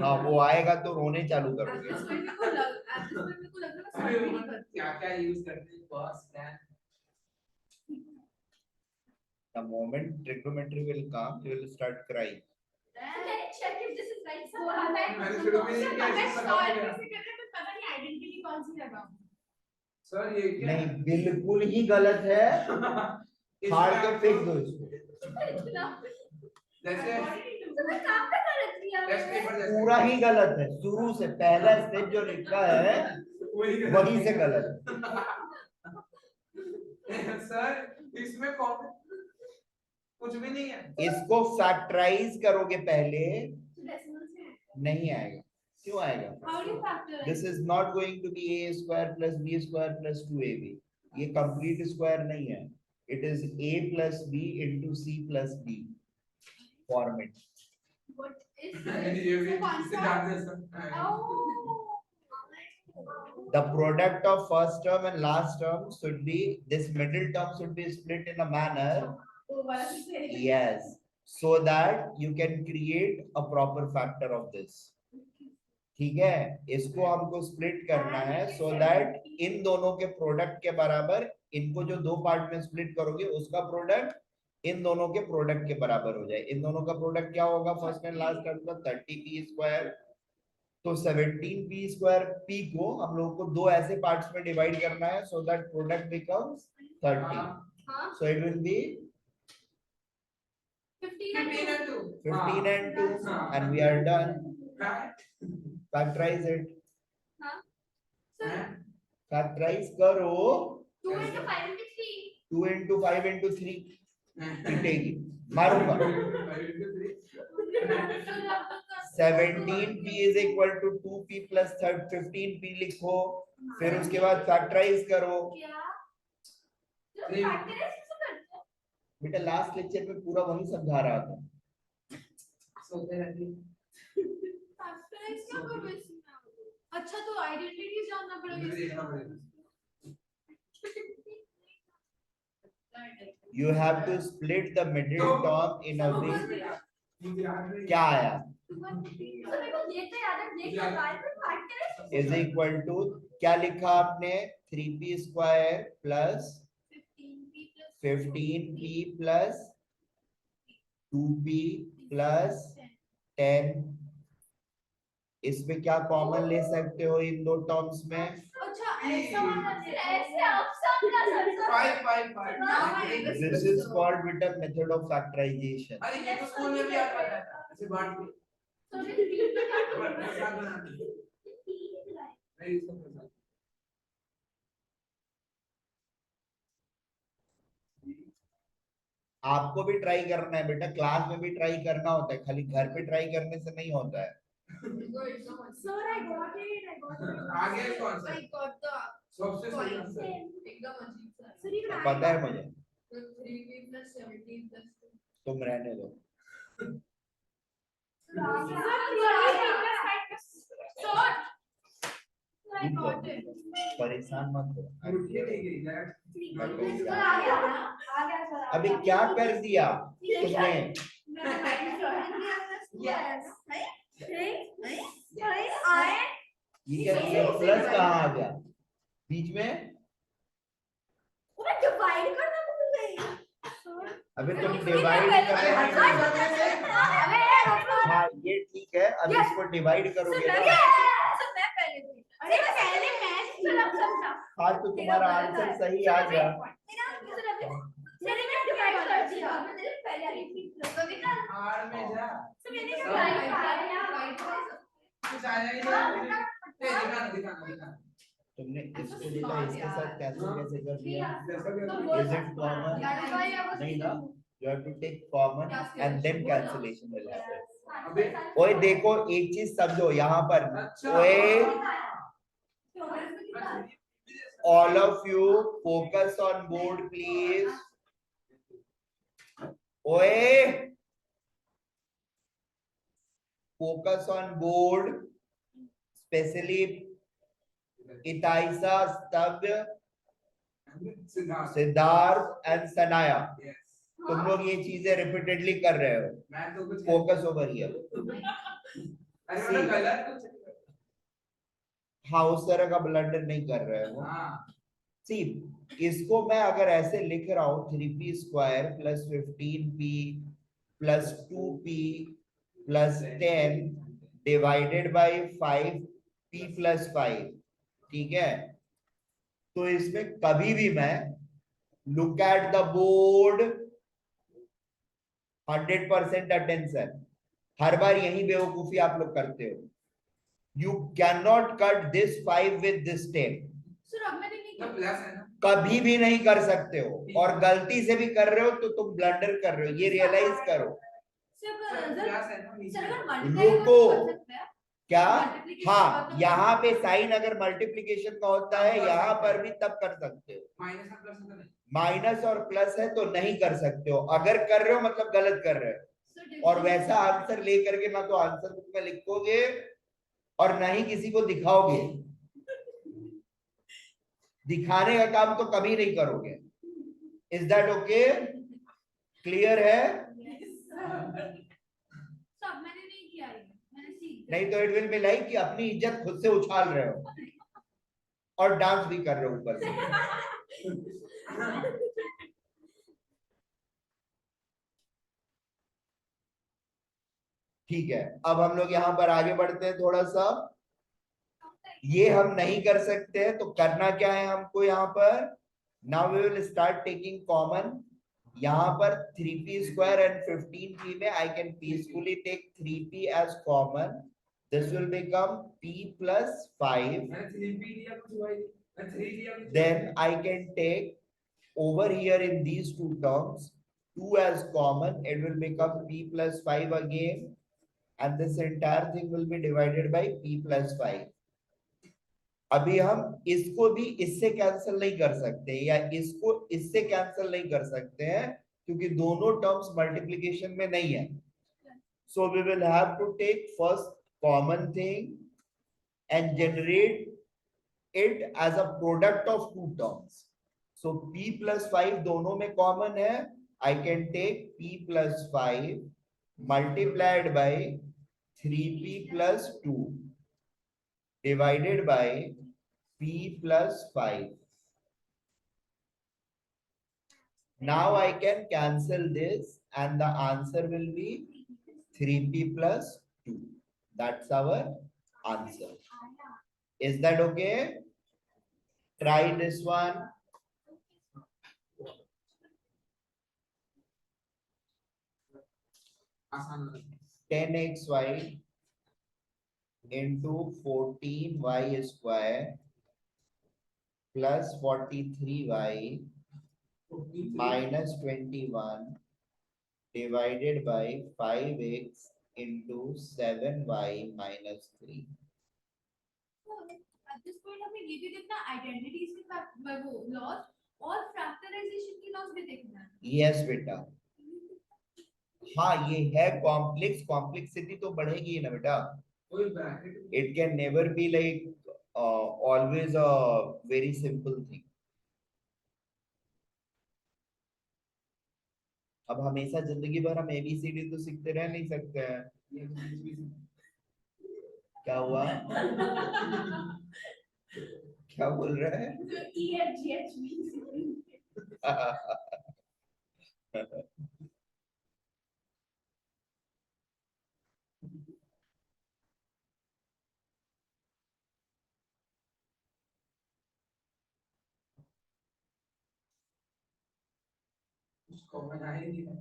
A: हाँ वो आएगा तो रोने चालू करोगे।
B: क्या क्या यूज करते हैं? cos, tan।
A: The moment trigonometry will come, you will start crying.
C: check if this is right.
B: मैंने शुरू में ही क्या चीज बताया?
C: आइडेंटिटी कौन सी लगाऊं?
B: सर ये क्या?
A: नहीं बिल्कुल ही गलत है, फाड़ के फेंक दो इसको।
B: जैसे टेस्ट पेपर जैसे
A: पूरा ही गलत है, शुरू से पहला स्टेप जो लिखा है वही से गलत
B: है। सर इसमें कौन कुछ भी नहीं है।
A: इसको फैक्टराइज करोगे पहले, नहीं आएगा। क्यों आएगा? This is not going to be a square plus b square plus 2ab। ये कंप्लीट स्क्वायर नहीं है, it is a plus b into c plus b format.
B: ये भी इससे जानते हैं sir.
A: The product of first term and last term should be, this middle term should be split in a manner, yes, so that you can create a proper factor of this. ठीक है, इसको हमको split करना है so that इन दोनों के product के बराबर, इनको जो दो पार्ट में स्प्लिट करोगे उसका प्रोडक्ट इन दोनों के प्रोडक्ट के बराबर हो जाए। इन दोनों का प्रोडक्ट क्या होगा फर्स्ट एंड लास्ट टर्म का? 30p square. तो 17p स्क्वायर p को हम लोगों को दो ऐसे पार्ट्स में डिवाइड करना है so that product becomes 30. So it will be
B: 15 and 2
A: 15 and 2 and we are done. Factorize it. Factorize करो
C: 2 into 5 into 3.
A: 2 into 5 into 3 पिटेगी, मारूंगा। 17p is equal to 2p plus 15p लिखो, फिर उसके बाद फैक्टराइज करो।
C: क्या? तो फैक्टराइज कैसे करते हैं?
A: बेटा लास्ट लेक्चर में पूरा वही समझा रहा था।
B: सोते रहती है।
C: फैक्टराइज क्या करो इसमें? अच्छा तो आइडेंटिटी जानना
B: मुझे
C: पड़ेगा।
B: देखना पड़ेगा।
A: You have to split the middle term in a way।
B: मुझे याद नहीं।
A: क्या आया?
C: तो मेरे को ये तो याद है, देख लो guys, factorize
A: Is equal to क्या लिखा आपने? 3p square plus 15p plus 2p plus 10। इसमें क्या कॉमन ले सकते हो इन दो टर्म्स में?
C: अच्छा ऐसा वाला ऐसे आप समझा सकते हो।
A: This is called with the method of factorization।
B: अरे ये तो स्कूल में भी आता था, ऐसे बांट के।
C: तो फिर तीन का क्या करोगे?
B: प्रसाद बनाते हैं। नहीं इसको प्रसाद।
A: आपको भी ट्राई करना है बेटा, क्लास में भी ट्राई करना होता है, खाली घर पे ट्राई करने से नहीं होता है।
C: Sir, I got it.
B: आगे कौन सा?
C: I got the
B: सबसे सही आंसर।
C: एकदम अजीब सा। Sir, even I
A: पता है
C: got
A: मुझे,
C: 3p plus 17 plus 2.
A: तुम रहने दो।
C: I got it.
A: परेशान मत हो।
B: मुझे नहीं गई यार।
A: अभी क्या कर दिया तुमने? ये क्या प्लस कहाँ आ गया बीच में? अबे तुम डिवाइड कर रहे हो। हाँ ये ठीक है, अब इसको डिवाइड करोगे ना। हाँ तो तुम्हारा आंसर सही आ गया।
B: आड़ में जा। कुछ आया ही नहीं। दिखाना।
A: तुमने इसको देखा, इसके साथ कैसे कर दिया?
B: दिखाना।
A: Is it common? नहीं ना, you have to take common and then cancellation will happen।
B: अबे
A: ओए देखो एक चीज समझो यहाँ पर,
B: अच्छा।
A: ओए all of you focus on board please। ओए focus on board, especially Itaisa, Stavya, Siddharth and Sanaya. तुम लोग ये चीजें रिपीटेडली कर रहे हो।
B: मैं तो कुछ
A: फोकस ओवर हियर।
B: अरे मतलब गलत कुछ।
A: हाँ उस तरह का ब्लंडर नहीं कर रहे हो।
B: हाँ
A: सी इसको मैं अगर ऐसे लिख रहा हूँ 3p square plus 15p plus 2p plus 10 divided by 5p plus 5, ठीक है? तो इसमें कभी भी मैं look at the board 100% attention, हर बार यही बेवकूफी आप लोग करते हो। You can not cut this 5 with this 10,
B: plus है ना।
A: कभी भी नहीं कर सकते हो, और गलती से भी कर रहे हो तो तुम ब्लंडर कर रहे हो, ये रियलाइज करो।
B: प्लस है ना।
A: रुको क्या? हाँ यहाँ पे साइन अगर मल्टीप्लिकेशन का होता है यहाँ पर भी तब कर सकते हो।
B: माइनस और प्लस होता है।
A: माइनस और प्लस है तो नहीं कर सकते हो, अगर कर रहे हो मतलब गलत कर रहे हो। और वैसा आंसर लेकर के ना तो आंसर बुक में लिखोगे और ना ही किसी को दिखाओगे, दिखाने का काम तो कभी नहीं करोगे। Is that okay? क्लियर है? नहीं तो इट विल बी लाइक कि अपनी इज्जत खुद से उछाल रहे हो और डांस भी कर रहे हो ऊपर से। ठीक है, अब हम लोग यहाँ पर आगे बढ़ते हैं थोड़ा सा। ये हम नहीं कर सकते हैं तो करना क्या है हमको यहाँ पर? Now we will start taking common. यहाँ पर 3p स्क्वायर एंड 15p में I can peacefully take 3p as common, this will become p plus 5.
B: मैंने 3p लिया कुछ हुआ ही नहीं, मैं 3 लिया कुछ
A: Then I can take over here in these two terms 2 as common. It will become p plus 5 again, and this entire thing will be divided by p plus 5. अभी हम इसको भी इससे कैंसिल नहीं कर सकते या इसको इससे कैंसिल नहीं कर सकते हैं क्योंकि दोनों टर्म्स मल्टीप्लिकेशन में नहीं है. So we will have to take first common thing and generate it as a product of two terms. So p plus 5 दोनों में common है. I can take p plus 5 multiplied by 3p plus 2 divided by p plus 5. Now I can cancel this and the answer will be 3p plus 2. That's our answer. Is that okay? Try this one.
B: आसान है
A: 10xy into 14y square plus 43y minus 21 divided by 5x into 7y minus 3.
C: At this point हमें ये भी देखना identities के वो loss और factorisation की लॉस भी देखना है.
A: Yes बेटा. हाँ ये है कॉम्प्लेक्स. कॉम्प्लेक्सिटी तो बढ़ेगी ना बेटा.
B: कोई bracket
A: It can never be like always a very simple thing. अब हमेशा जिंदगी भर हम ABCD तो सीखते रह नहीं सकते हैं. क्या हुआ? क्या बोल रहा है?
C: So EFGH means
B: उसको मजा ही नहीं है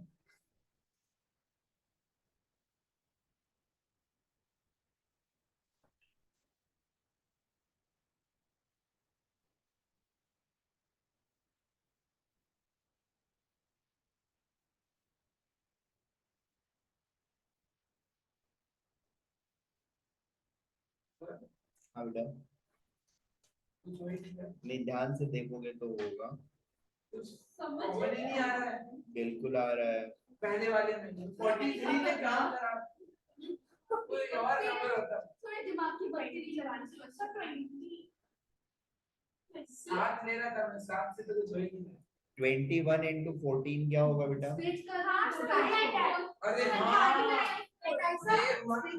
A: हाँ बेटा.
B: कुछ हो ही नहीं है
A: नहीं ध्यान से देखोगे तो होगा.
B: कुछ
C: समझ
B: समझ ही नहीं आ रहा है
A: बिल्कुल आ रहा है.
B: पहले वाले में 43 ने काम करा कोई और नंबर होता
C: थोड़े दिमाग की बैटरी चलाने से अच्छा 20
B: साथ ले रहा था मैं साथ से तो कुछ हो ही नहीं
A: 21 into 14 क्या होगा बेटा?
C: स्विच कर हाँ
B: अरे हाँ हाँ
C: 14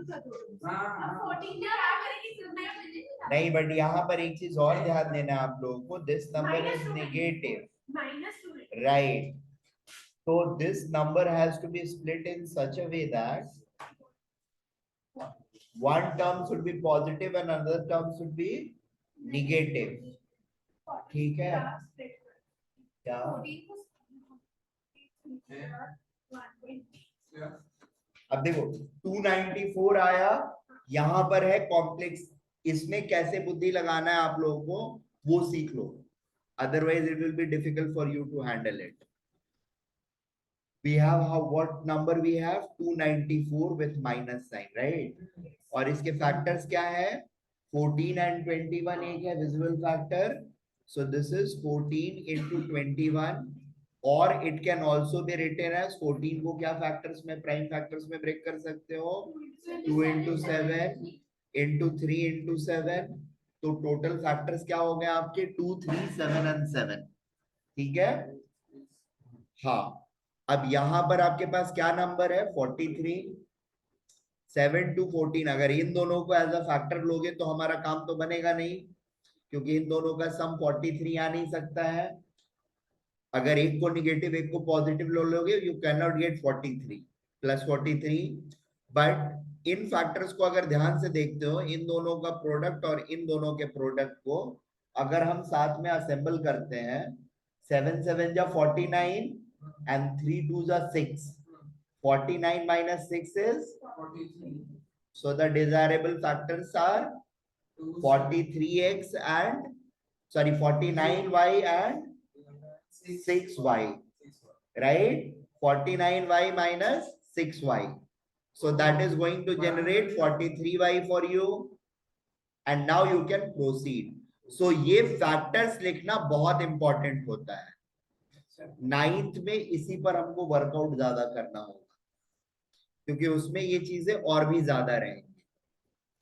C: क्या करेंगे सिर्फ
A: नहीं बट यहाँ पर एक चीज और ध्यान देना है आप लोगों को. This number is negative.
C: -2
A: Right. So this number has to be split in such a way that one term should be positive and another term should be negative. ठीक है? क्या? अब देखो 294 आया. यहाँ पर है कॉम्प्लेक्स. इसमें कैसे बुद्धि लगाना है आप लोगों को वो सीख लो. Otherwise it will be difficult for you to handle it. We have what number we have 294 with minus sign, right? और इसके फैक्टर्स क्या है? 14 and 21 एक है visible factor. So this is 14 into 21 or it can also be written as 14 को क्या factors में prime factors में ब्रेक कर सकते हो? 2 into 7 into 3 into 7. तो टोटल फैक्टर्स क्या हो गए आपके? 2, 3, 7 and 7. ठीक है? हाँ. अब यहां पर आपके पास क्या नंबर है? 43. 7 to 14 अगर इन दोनों को एज अ फैक्टर लोगे तो हमारा काम तो बनेगा नहीं क्योंकि इन दोनों का सम 43 आ नहीं सकता है. अगर एक को निगेटिव एक को पॉजिटिव लोगे you can not gate 43 plus 43. But in factors को अगर ध्यान से देखते हो इन दोनों का प्रोडक्ट और इन दोनों के प्रोडक्ट को अगर हम साथ में असेंबल करते हैं 7 7 जा 49 and 3 2 जा 6. 49 minus 6 is
B: 43
A: So the desirable factors are 43x and sorry 49y and 6y, right? 49y minus 6y. So that is going to generate 43y for you. And now you can proceed. So ये factors लिखना बहुत important होता है. 9th में इसी पर हमको workout ज्यादा करना होगा, क्योंकि उसमें ये चीजें और भी ज्यादा रहेंगी,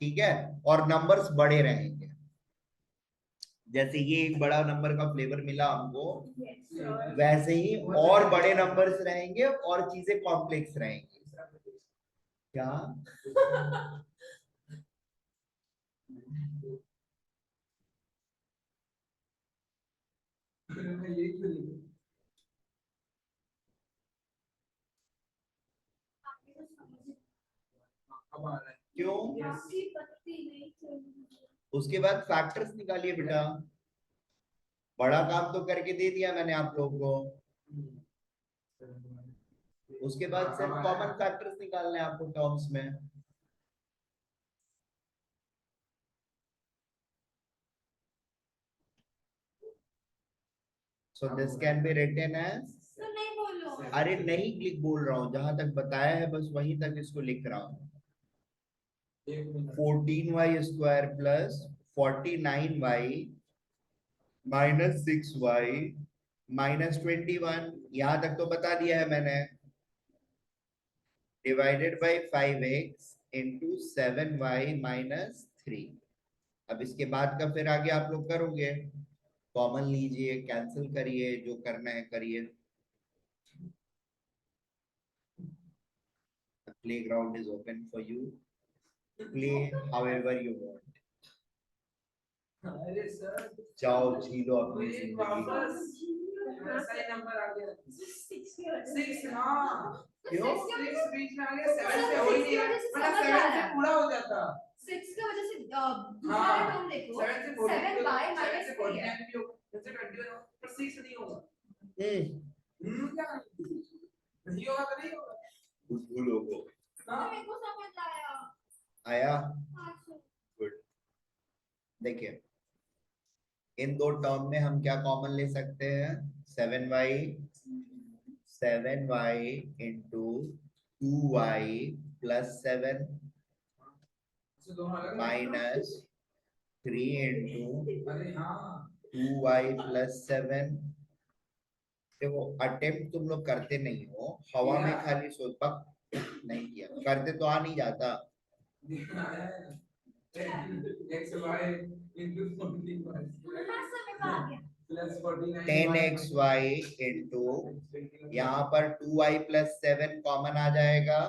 A: ठीक है, और नंबर्स बड़े रहेंगे. जैसे ये एक बड़ा नंबर का फ्लेवर मिला हमको, वैसे ही और बड़े नंबर्स रहेंगे और चीजें कॉम्प्लेक्स रहेंगी. क्या क्यों? उसके बाद फैक्टर्स निकालिए बेटा. बड़ा काम तो करके दे दिया मैंने आप लोगों को. उसके बाद सिर्फ कॉमन फैक्टर्स निकालने हैं आपको टर्म्स में. So this can be written as,
C: तो नहीं बोलो.
A: अरे नहीं क्लिक बोल रहा हूँ, जहां तक बताया है बस वहीं तक इसको लिख रहा हूँ. 14y square plus 49y minus 6y minus 21, यहां तक तो बता दिया है मैंने. Divided by 5x into 7y minus 3. अब इसके बाद का फिर आगे आप लोग करोगे. कॉमन लीजिए, कैंसिल करिए, जो करना है करिए. The playground is open for you. Play however you want.
B: अरे सर
A: जाओ झीलो अपनी
B: वही
A: जिंदगी.
B: वापस सही नंबर आ गया 6. हाँ
A: क्यों?
B: 6 बीच में आ गया 7 से हो ही नहीं रहा, मतलब 7 से पूरा हो जाता.
C: 6 की वजह से दूसरा
B: हाँ
C: टर्म देखो.
B: 7 से 49
C: 7 by minus
B: 7 से 49 भी होगा, 7 से 21 होगा, पर 6 नहीं होगा. क्या नहीं होगा तो नहीं होगा.
A: भूलो को
B: हाँ
C: मेरे को समझ आया.
A: आया.
C: हाँ, सर.
A: गुड. देखिए इन दो टर्म में हम क्या कॉमन ले सकते हैं. 7y इंटू 2y प्लस 7
B: तो दोनों अलग
A: माइनस 3 इंटू
B: अरे हाँ
A: 2y प्लस 7. देखो अटेम्प्ट तुम लोग करते नहीं हो, हवा में खाली सोच पक नहीं किया, करते तो आ नहीं जाता.
B: x y into 14y
C: हाँ, सर मेरे को आ गया.
B: plus 49
A: 10xy इंटू यहाँ पर 2y प्लस 7 कॉमन आ जाएगा,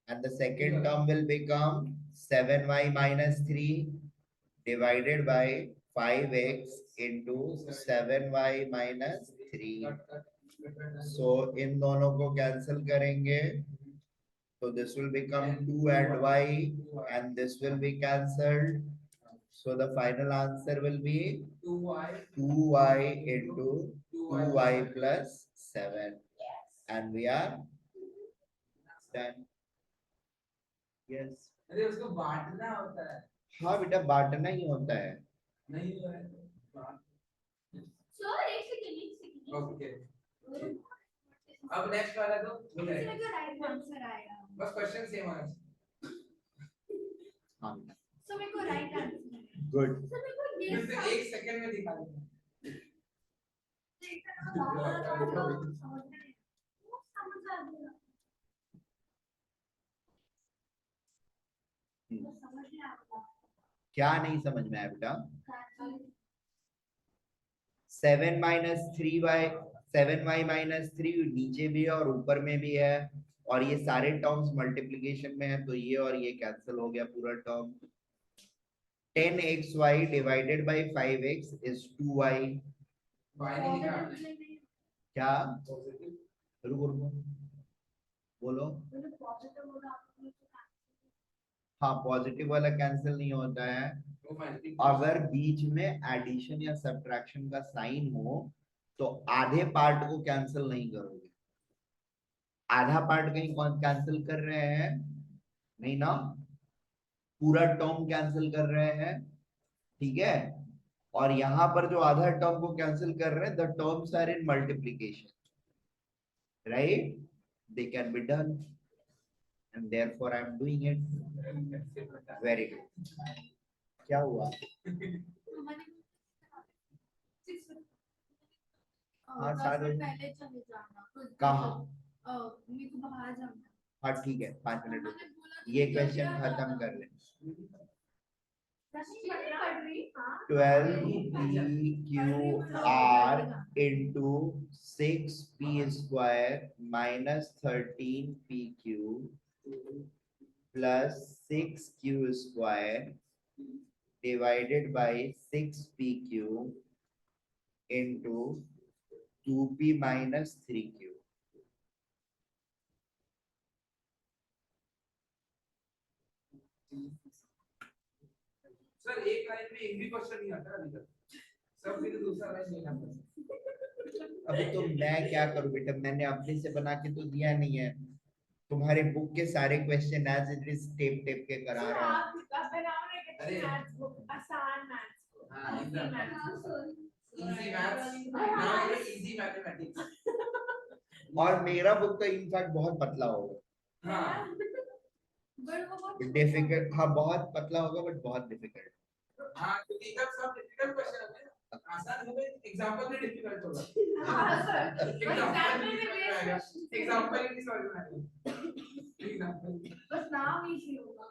A: and the second term will become 7y minus 3 divided by 5x into 7y minus 3. So इन दोनों को कैंसिल करेंगे, so this will become 2 and y, and this will be cancelled. So the final answer will be 2y into 2y plus 7, and we are done. Yes.
B: अरे उसको बांटना होता है.
A: हाँ बेटा बांटना ही होता है.
B: नहीं हो रहा है.
C: सर एक सेकंड.
B: ओके अब नेक्स्ट वाला तो हो
C: इसमें
B: जाएगा.
C: तो राइट आंसर आएगा.
B: बस क्वेश्चन सेम है.
A: हाँ
C: सर मेरे को राइट आंसर आएगा.
A: गुड.
C: सर मेरे को ये
B: फिर से 1 सेकंड में दिखा दूंगा.
C: समझ आ गया. समझ नहीं आता.
A: क्या नहीं समझ में आया बेटा. 7 माइनस 3y 7y माइनस 3 नीचे भी है और ऊपर में भी है, और ये सारे टर्म्स मल्टीप्लिकेशन में है, तो ये और ये कैंसिल हो गया पूरा term. 10xy divided by 5x is 2y.
B: y नहीं लिखा.
A: क्या? रुको रुको बोलो. हाँ पॉजिटिव वाला कैंसिल नहीं होता है. अगर बीच में एडिशन या सब्ट्रैक्शन का साइन हो तो आधे पार्ट को कैंसिल नहीं करोगे. आधा पार्ट कहीं कौन कैंसिल कर रहे हैं? नहीं ना. पूरा टर्म कैंसिल कर रहे हैं, ठीक है, और यहाँ पर जो आधा टर्म को कैंसिल कर रहे हैं, the terms are in multiplication, right, they can be done and therefore I am doing it. Very good. क्या हुआ? हाँ सारे
C: पहले चले जाना
A: कहाँ?
C: मेरे को बाहर जाना।
A: हाँ ठीक है, 5 मिनट रुको, ये क्वेश्चन खत्म कर लें। 12 PQR into 6 P square minus 13 PQ plus 6 Q square divided by 6 PQ into 2P minus 3Q.
B: Sir एक लाइन में एक भी क्वेश्चन नहीं आता अभी तक, सब फिर दूसरा लाइन नहीं आता।
A: अभी तो मैं क्या करूं बेटा, मैंने अपने से बना के तो दिया नहीं है, तुम्हारे बुक के सारे question as it is type type के करा रहा हूं।
C: आप बनाओ ना
B: अरे।
C: मैथ्स बुक, आसान मैथ्स बुक।
B: हाँ,
C: इजी
B: एकदम।
C: Maths.
B: Easy maths, now easy mathematics.
A: और मेरा बुक तो इनफैक्ट बहुत पतला होगा।
B: हाँ,
C: बट वो बहुत
A: डिफिकल्ट, हाँ बहुत पतला होगा बट बहुत डिफिकल्ट।
B: हाँ, क्योंकि एकदम सब डिफिकल्ट क्वेश्चन होते हैं ना, आसान होगा, एग्जांपल में डिफिकल्ट होगा।
C: हाँ सर,
B: एग्जांपल
C: एग्जाम्पल में
B: आएगा,
C: बेस्ट।
B: एग्जांपल ही समझ में आएगा। एग्जांपल
C: बस नाम इजी होगा।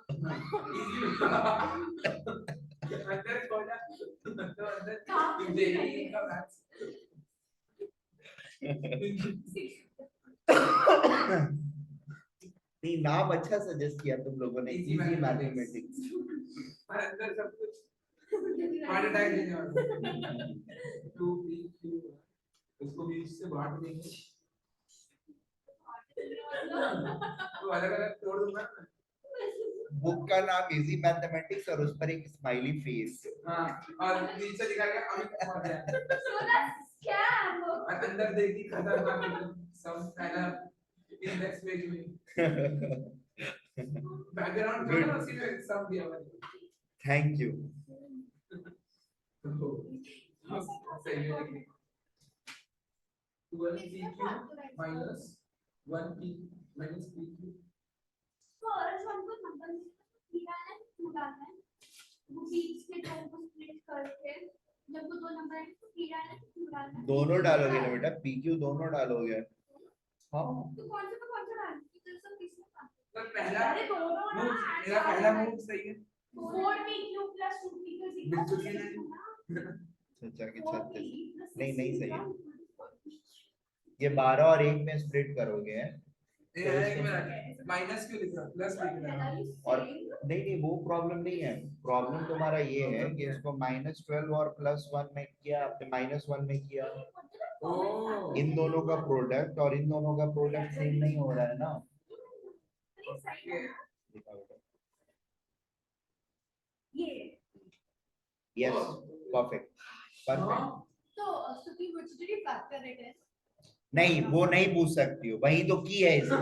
B: इजी होगा। अंदर खोला तो अंदर जेई का मैथ्स।
A: नहीं, नाम अच्छा सजेस्ट किया तुम लोगों ने,
B: Easy
A: इजी
B: mathematics।
A: मैथमेटिक्स।
B: और अंदर सब कुछ हार्ट अटैक देने वाला। 2 3 2 उसको भी इससे बांट देंगे, तो अलग-अलग तोड़ दूंगा।
A: बुक का नाम इजी मैथमेटिक्स और उस पर एक स्माइली फेस।
B: हाँ, और नीचे लिखा गया Amit Kumar Jain.
C: So that's scam.
B: और अंदर देखी खतरनाक एकदम सब पहला इंडेक्स पेज में बैकग्राउंड था ना, उसी में सब दिया हुआ है।
A: Thank you.
B: सही है लिखने। 12 PQ minus 1 P minus PQ।
C: First हमको नंबर निकालना है, टू डालना है, वो बीच के टर्म को स्प्लिट करके जब वो दो नंबर है तो पी डालना है, टू डालना है।
A: दोनों डालोगे ना बेटा, पीक्यू दोनों डालोगे। हाँ
C: तो कौन सा डालना है? तो सब किसने कहा?
B: तो पहला
C: अरे दोनों ना,
B: मेरा पहला मूव सही है।
C: 4PQ plus 2PQ is equal to 6 ना।
A: अच्छा कि
C: 4P
A: 36,
C: plus
A: नहीं
C: 6
A: नहीं
C: is
A: सही है।
C: equal to 4P।
A: ये 12 और 1 में स्प्लिट करोगे
B: ये एक मिनट, माइनस क्यों लिख रहा हूँ, प्लस लिख रहा हूँ।
A: और नहीं नहीं वो प्रॉब्लम नहीं है, प्रॉब्लम तुम्हारा ये है कि इसको -12 और +1 में किया आपने, -1 में किया,
B: ओह,
A: इन दोनों का प्रोडक्ट और इन दोनों का प्रोडक्ट सेम नहीं हो रहा है ना।
C: ये
A: यस, परफेक्ट परफेक्ट।
C: तो सुकी which did you factor it in?
A: नहीं वो नहीं पूछ सकती हो, वही तो की है इसका,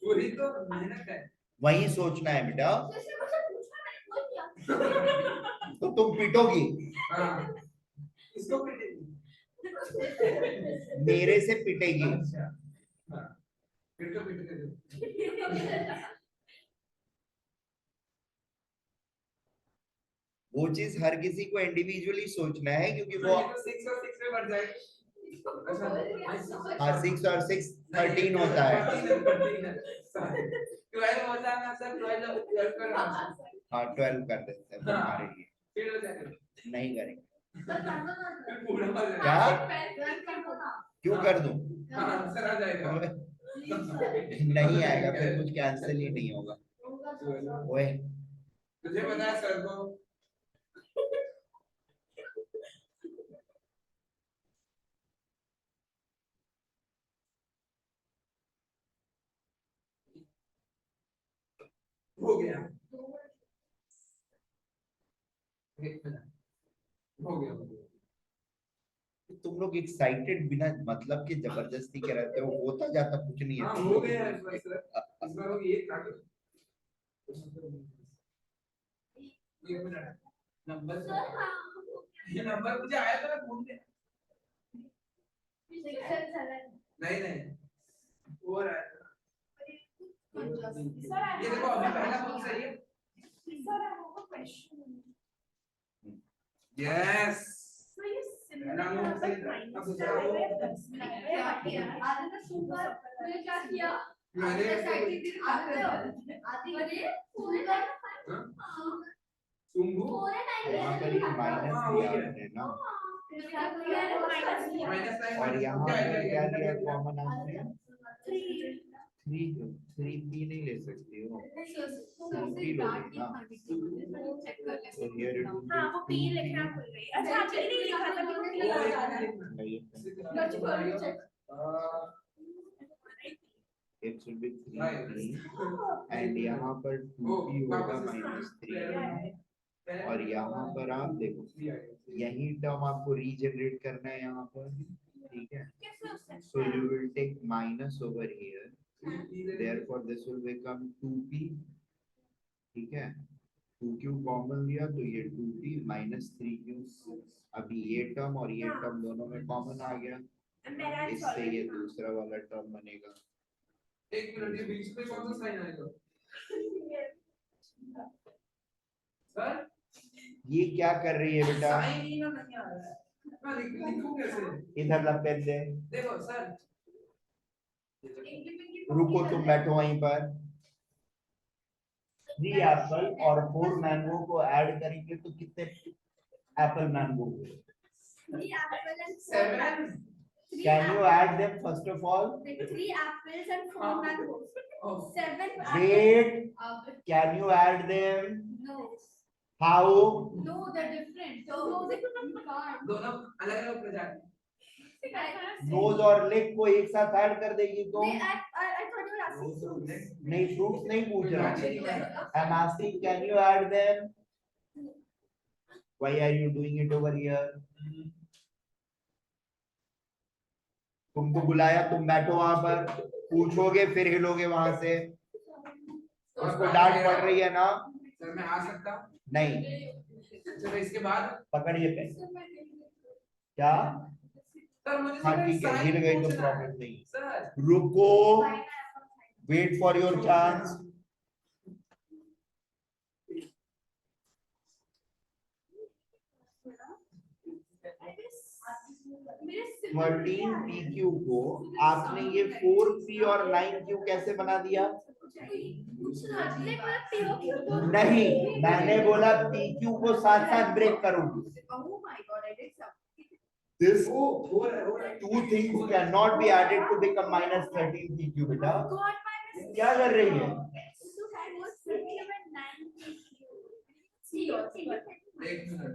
B: वही तो मेहनत है।
A: वही सोचना है बेटा,
C: जैसे मुझे पूछना मैंने बोल दिया।
A: तो तुम पिटोगी,
B: हाँ, इसको पिटेगी।
A: मेरे से पिटेगी।
B: अच्छा, हाँ, फिर तो पिट के दो।
A: वो चीज हर किसी को इंडिविजुअली सोचना है क्योंकि वो
B: ये तो 6 और 6 में बढ़ जाएगी।
A: हाँ 6 और 6 13 होता है।
B: 12 होता है ना सर, 12 कर रहा हूँ।
A: हाँ 12 कर देते हैं तुम्हारे लिए,
B: फिर हो जाएगा,
A: नहीं करेंगे।
B: फिर पूरा हो जाएगा।
A: क्या? क्यों कर दूं?
B: हाँ, आंसर आ जाएगा।
A: नहीं आएगा, फिर कुछ कैंसिल ही नहीं होगा। ओए
B: तुझे पता है सर को हो गया, हो गया।
A: तुम लोग एक्साइटेड बिना मतलब के जबरदस्ती के रहते हो, होता जाता कुछ नहीं
B: हाँ,
A: है।
B: हो गया है इस बार सर, इस बार वो ये था कि एक मिनट नंबर
C: सर हाँ
B: ये नंबर मुझे आया था मैं भूल गया
C: 6 and 7
B: नहीं नहीं वो रहा है
C: सर
B: ये देखो अभी पहला कौन सा है
C: sir I have a question
B: yes
C: so ये
B: पहला नंबर सही था अब दूसरा
C: आधे में सुपर मैंने क्या किया
B: मैंने
C: अरे सुपर
B: सुंबू
C: 4 and 9
A: यहाँ पर ये माइनस
B: हाँ,
A: दिया
B: वही है।
A: हमने ना,
B: माइनस साइन
A: और यहाँ पर क्या दिया कॉमन
B: कॉमन
A: आपने? 3 पी नहीं ले सकती हो, 3p लोगे ना, तो here it will
D: हाँ वो
A: be
D: पी
A: 2p.
D: लिखना भूल गई। अच्छा आपने नहीं लिखा था तो
C: वो
D: लिखा
C: एक
D: था।
A: नहीं, it should be 3p and यहाँ पर 2p होगा -3 और यहाँ पर आप देखो यही टर्म आपको रीजनरेट करना है यहाँ पर, ठीक है, so you will take minus over here, therefore this will become 2p, ठीक है, 2q कॉमन लिया तो ये 2p minus 3q, अभी ये टर्म और ये टर्म दोनों में कॉमन आ गया,
D: मेरा
A: इससे ये दूसरा वाला टर्म बनेगा।
B: एक मिनट ये बीच में कौन सा साइन आएगा सर
A: ये क्या कर रही है बेटा?
B: साइन ही ना नहीं आ रहा है मैं लिखूं कैसे
A: इधर लपेट दे,
B: देखो सर
A: रुको तुम बैठो वहीं पर। 3 एप्पल और 4 मैंगो को ऐड करेंगे तो कितने एप्पल मैंगो हुए?
C: 3 apples and 4
B: 7
A: Can you add them first of all?
C: 3 apples and 4 mangoes.
B: Oh.
C: 7
A: Wait,
C: apples.
A: can you add them?
C: No.
A: How?
C: No, they're different. No, they can't.
B: दोनों अलग-अलग प्रजाति
A: knows और leg को एक साथ add कर देगी तो?
C: They, I thought you were asking fruits.
A: नहीं, फ्रूट्स नहीं पूछ रहा। I'm asking, can you add them? Why are you doing it over here? तुमको बुलाया, तुम बैठो वहां पर, पूछोगे फिर हिलोगे वहां से, उसको डांट पड़ रही है ना?
B: सर मैं आ सकता हूं
A: नहीं,
B: चलो इसके बाद
A: पकड़िए पेन। क्या?
B: सर मुझे
A: हाँ
B: सिर्फ
A: ठीक है,
B: साइन
A: हिल गई तो
B: पूछना है।
A: प्रॉब्लम नहीं।
B: सर
A: रुको, वेट फॉर योर चांस।
C: मेरे
A: 13 PQ को आपने ये 4P और 9Q कैसे बना दिया? नहीं, मैंने बोला PQ को साथ साथ ब्रेक करूंगी। This two things cannot be added to become -13 PQ बेटा। क्या कर रही है?
B: एक मिनट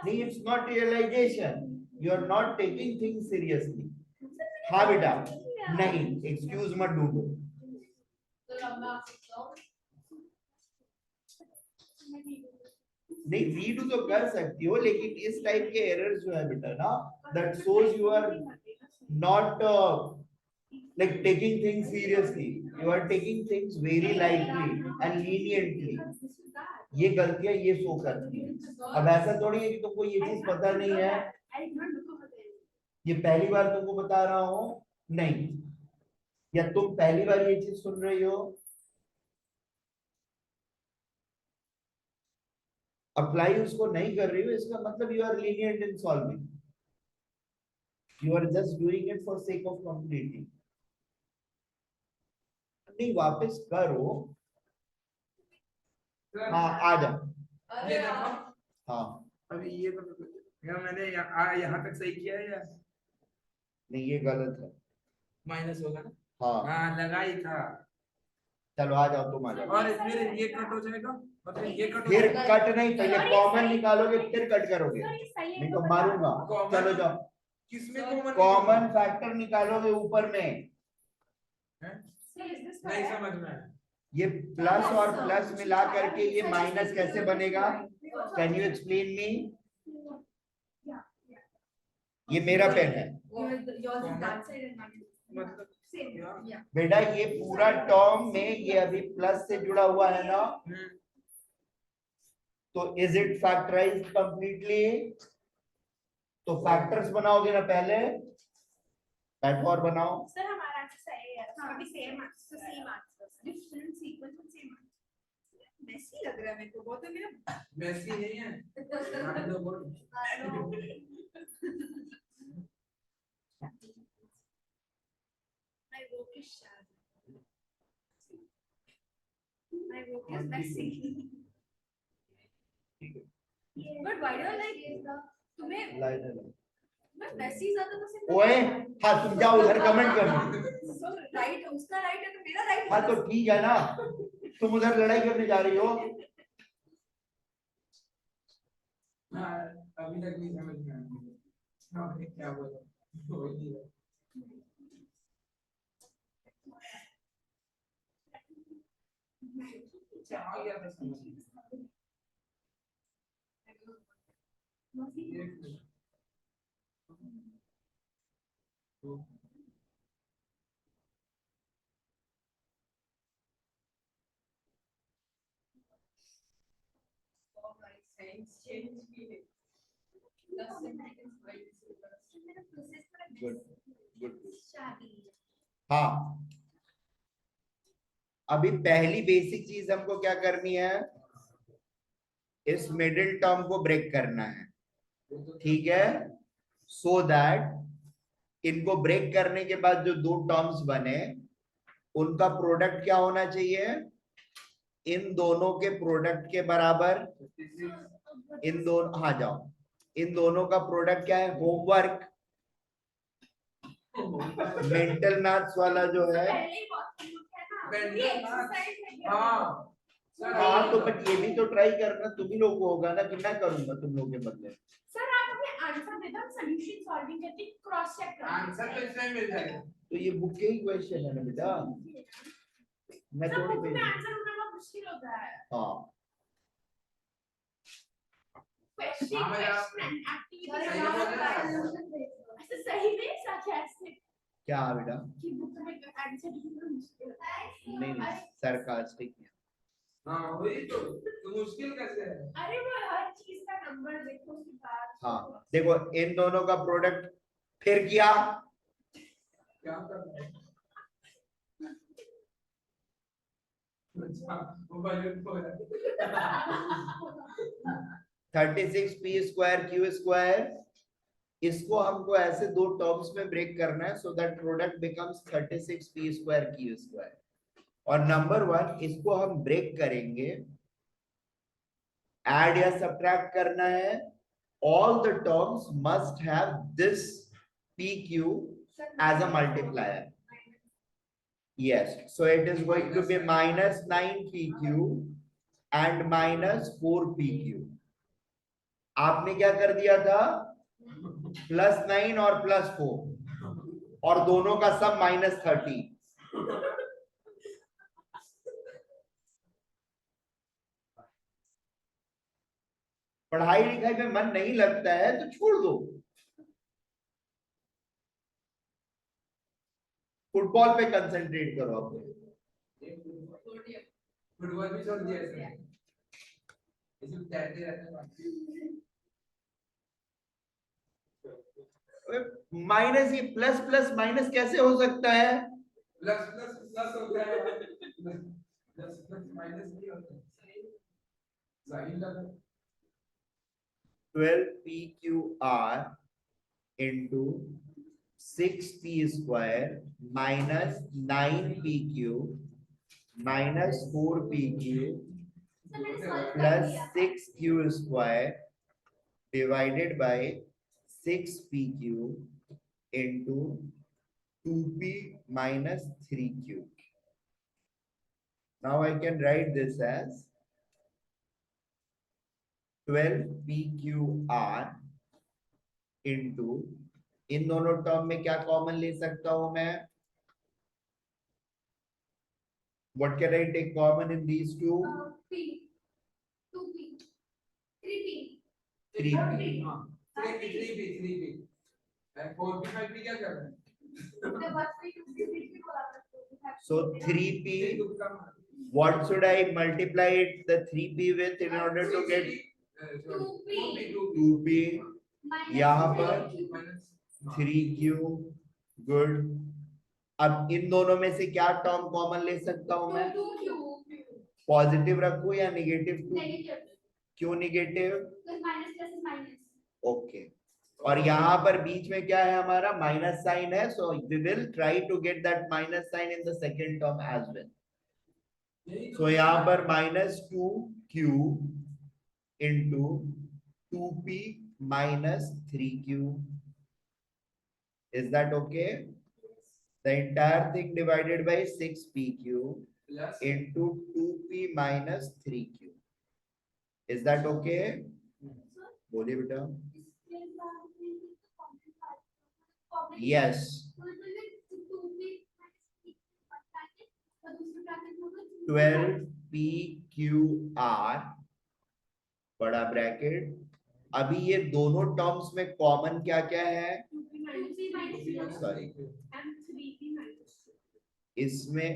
A: नहीं, it's not realization. You are not taking things seriously. हाँ बेटा, नहीं, excuse मत ढूंढो। नहीं, रीड तो कर सकती हो, लेकिन इस टाइप के एरर्स जो है बेटा ना, that shows you are not like taking things seriously. You are taking things very lightly and leniently. ये गलतियां ये शो करती है। अब ऐसा थोड़ी है कि तुमको ये चीज पता नहीं है, ये पहली बार तुमको बता रहा हूँ, नहीं, या तुम पहली बार ये चीज सुन रही हो। अप्लाई उसको नहीं कर रही हो, इसका मतलब you are lenient in solving, you are just doing it for sake of completing. नहीं, वापस करो। हाँ, आ जा।
B: ये देखो
A: हाँ,
B: अभी ये तो या मैंने यहाँ तक सही किया है या
A: नहीं, ये गलत है।
B: माइनस होगा ना?
A: हाँ,
B: हाँ लगा ही था।
A: चलो आ जाओ, तुम आ जाओ।
B: और फिर ये कट हो जाएगा और फिर ये कट हो
A: फिर
B: जाएगा।
A: कट नहीं, पहले कॉमन निकालोगे फिर कट करोगे, नहीं तो मारूंगा। चलो जाओ,
B: किसमें कॉमन
A: कॉमन फैक्टर निकालोगे ऊपर में।
B: नहीं समझ में आया।
A: ये प्लस और प्लस मिला करके ये माइनस कैसे बनेगा? Can you explain me? ये मेरा पेन है।
B: मतलब Yeah.
A: बेटा ये पूरा टर्म में ये अभी प्लस से जुड़ा हुआ है ना, तो इज इट फैक्टराइज्ड कंप्लीटली? तो फैक्टर्स बनाओगे ना पहले, बैठो और बनाओ।
D: सर हमारा आंसर सही है, अभी same answer, same answer, different sequence और सेम आंसर। मेसी लग रहा है मेरे को, बहुत है मेरा।
B: मेसी नहीं है, रोनाल्डो बोल।
D: My work is shallow. My work is messy. But why do I like तुम्हें मैं मेसी ज्यादा पसंद
A: ओए हाँ तुम जाओ उधर कमेंट करना।
D: So राइट उसका राइट है तो मेरा राइट
A: हाँ तो ठीक है ना, तुम उधर लड़ाई करने जा रही हो।
B: हाँ, अभी तक नहीं समझ में आया। हाँ, ये क्या बोला? वही है। अच्छा, आ गया था समझ में। एक मिनट।
A: Good good. हाँ अभी पहली बेसिक चीज हमको क्या करनी है, इस मिडिल टर्म को ब्रेक करना है, ठीक है। सो दैट इनको ब्रेक करने के बाद जो दो टर्म्स बने उनका प्रोडक्ट क्या होना चाहिए, इन दोनों के प्रोडक्ट के बराबर। इन दोनों, हाँ जाओ, इन दोनों का प्रोडक्ट क्या है, होमवर्क। मेंटल मैथ्स वाला जो है,
D: पहले ही बहुत है ना, ये एक्सरसाइज है।
B: हाँ
A: हाँ तो बट ये भी तो ट्राई करना तुम ही लोग को होगा ना, कि मैं करूंगा तुम लोग के बदले।
D: सर आप हमें आंसर दे दो, सॉल्यूशन सॉल्विंग करके क्रॉस चेक कर
B: आंसर तो इसमें मिल जाएगा।
A: तो ये बुक के ही क्वेश्चन है ना बेटा, मैं
D: सर
A: थोड़ी
D: बुक में
A: भेज।
D: आंसर होना बहुत मुश्किल होता है।
A: हाँ
D: क्वेश्चन
B: हाँ, मैं आप-
D: क्वेश्चन एक्टिविटी
B: सही बोल रहे हैं।
D: ऐसे सही में सच है ऐसे
A: क्या बेटा,
D: कि बुक में आंसर ढूंढना मुश्किल होता है।
A: नहीं सरकास्टिक है।
B: हाँ वही तो मुश्किल कैसे है?
D: अरे वो हर चीज का नंबर देखो उसके बाद।
A: हाँ देखो इन दोनों का प्रोडक्ट फिर किया,
B: क्या करना है? अच्छा, वो बजट को है।
A: 36p² q², इसको हमको ऐसे दो टर्म्स में ब्रेक करना है, so that product becomes 36p² q²। और नंबर 1 इसको हम ब्रेक करेंगे, ऐड या सब्ट्रैक्ट करना है, all the terms must have this pq as a multiplier. Yes, so it is going to be minus 9pq and minus 4pq. आपने क्या कर दिया था, +9 और +4 और दोनों का सम -30। पढ़ाई लिखाई में मन नहीं लगता है तो छोड़ दो, फुटबॉल पे कंसंट्रेट करो अपने।
B: फुटबॉल भी छोड़ दिया इसने। इसमें तैरते रहते हैं।
A: माइनस, ये प्लस प्लस माइनस कैसे हो सकता है?
B: प्लस प्लस प्लस होता है, प्लस प्लस माइनस नहीं होता। सही लगा।
A: 12pqr into 6p² minus 9pq minus 4pq plus 6q² divided by 6pq into 2p minus 3q. Now I can write this as 12pqr into, इन दोनों टर्म में क्या common ले सकता हूं मैं? What can I take common in these two?
C: P, 2P, 3P,
A: 3p.
B: हाँ, 3p, 3p, 3p। 4p, 5p क्या कर रहे हैं?
C: The bus fee to be fixed बोला था, तो we have to
A: So
C: take
A: 3p,
B: तुक्का मार
A: what should I multiply it the 3p with in order to get 2p?
C: minus
A: यहाँ
C: 3Q.
A: पर 3q, good. अब इन दोनों में से क्या टर्म कॉमन ले सकता हूं मैं?
C: 2Q.
A: पॉजिटिव रखूं या नेगेटिव 2?
C: Negative.
A: क्यों negative?
C: Because minus plus is minus.
A: Okay, और यहाँ पर बीच में क्या है हमारा? माइनस साइन है, so we will try to get that minus sign in the second term as well. सो यहाँ पर -2q into 2p minus 3q. Is that okay? The entire thing divided by 6pq
B: plus
A: into 2p minus 3q. Is that okay? बोलिए बेटा. Yes. 12pqr बड़ा bracket. अभी ये दोनों terms में कॉमन क्या क्या है? Sorry. इसमें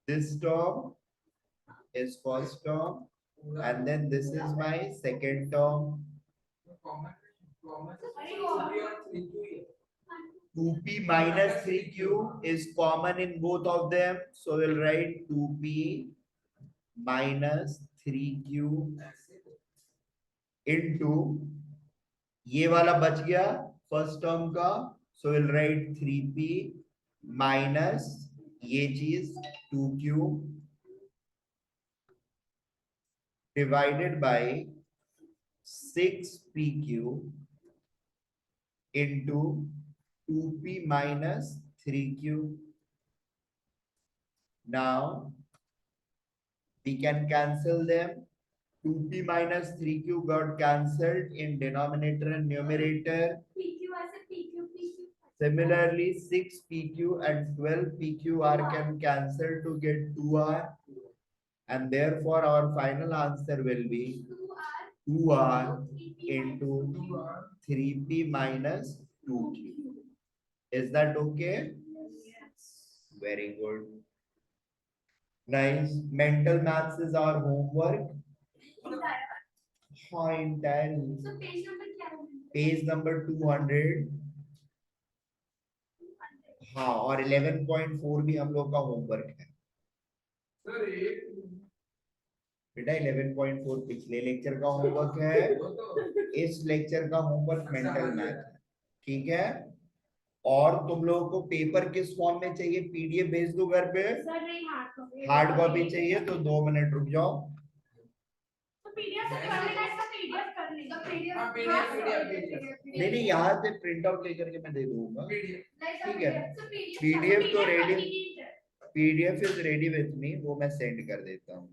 A: this term is first term and then this is my second term.
B: Common
A: 2p minus 3q is common in both of them, so we'll write 2p minus 3q into ये वाला बच गया first term का, so we'll write 3p minus ये चीज 2q divided by 6pq into 2p minus 3q. Now we can cancel them. 2p minus 3q got cancelled in denominator and numerator. Similarly, 6pq and 12pqr can cancel to get 2r, and therefore our final answer will be 2r into 3p minus 2q. Is that okay? Very good. Nice. Mental maths is our homework. हाँ, entire
C: So page number क्या होगा?
A: Page number 200. हाँ, और 11.4 भी हम लोग का homework है
B: सर एक
A: बेटा. 11.4 पिछले लेक्चर का होमवर्क है,
B: वो तो
A: इस लेक्चर का होमवर्क मेंटल मैथ है. ठीक है. और तुम लोगों को पेपर किस फॉर्म में चाहिए? पीडीएफ भेज दो घर पे.
C: सर नहीं
A: हार्ड कॉपी चाहिए तो 2 मिनट रुक जाओ.
C: तो पीडीएफ से कर लेगा, इसका पीडीएफ कर लेगा.
B: हाँ, PDF
A: नहीं नहीं, यहाँ से प्रिंट आउट लेकर के मैं दे दूंगा. ठीक है.
C: पीडीएफ
A: तो ready. PDF is ready with me, वो मैं सेंड कर देता हूँ.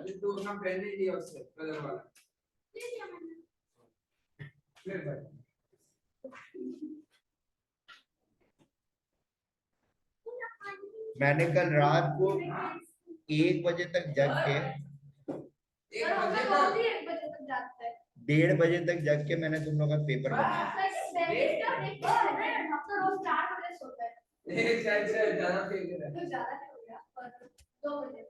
B: अरे तो अपना पेन नहीं लिया उससे कलर वाला ले भाई.
A: मैंने कल रात को 1 बजे तक जग के,
B: 1 बजे तक
A: 1:30 बजे तक जग के मैंने तुम लोग का पेपर बनाया.
B: एक साइड से ज्यादा फेंक रहा है.
C: ज्यादा हो गया, 2 बजे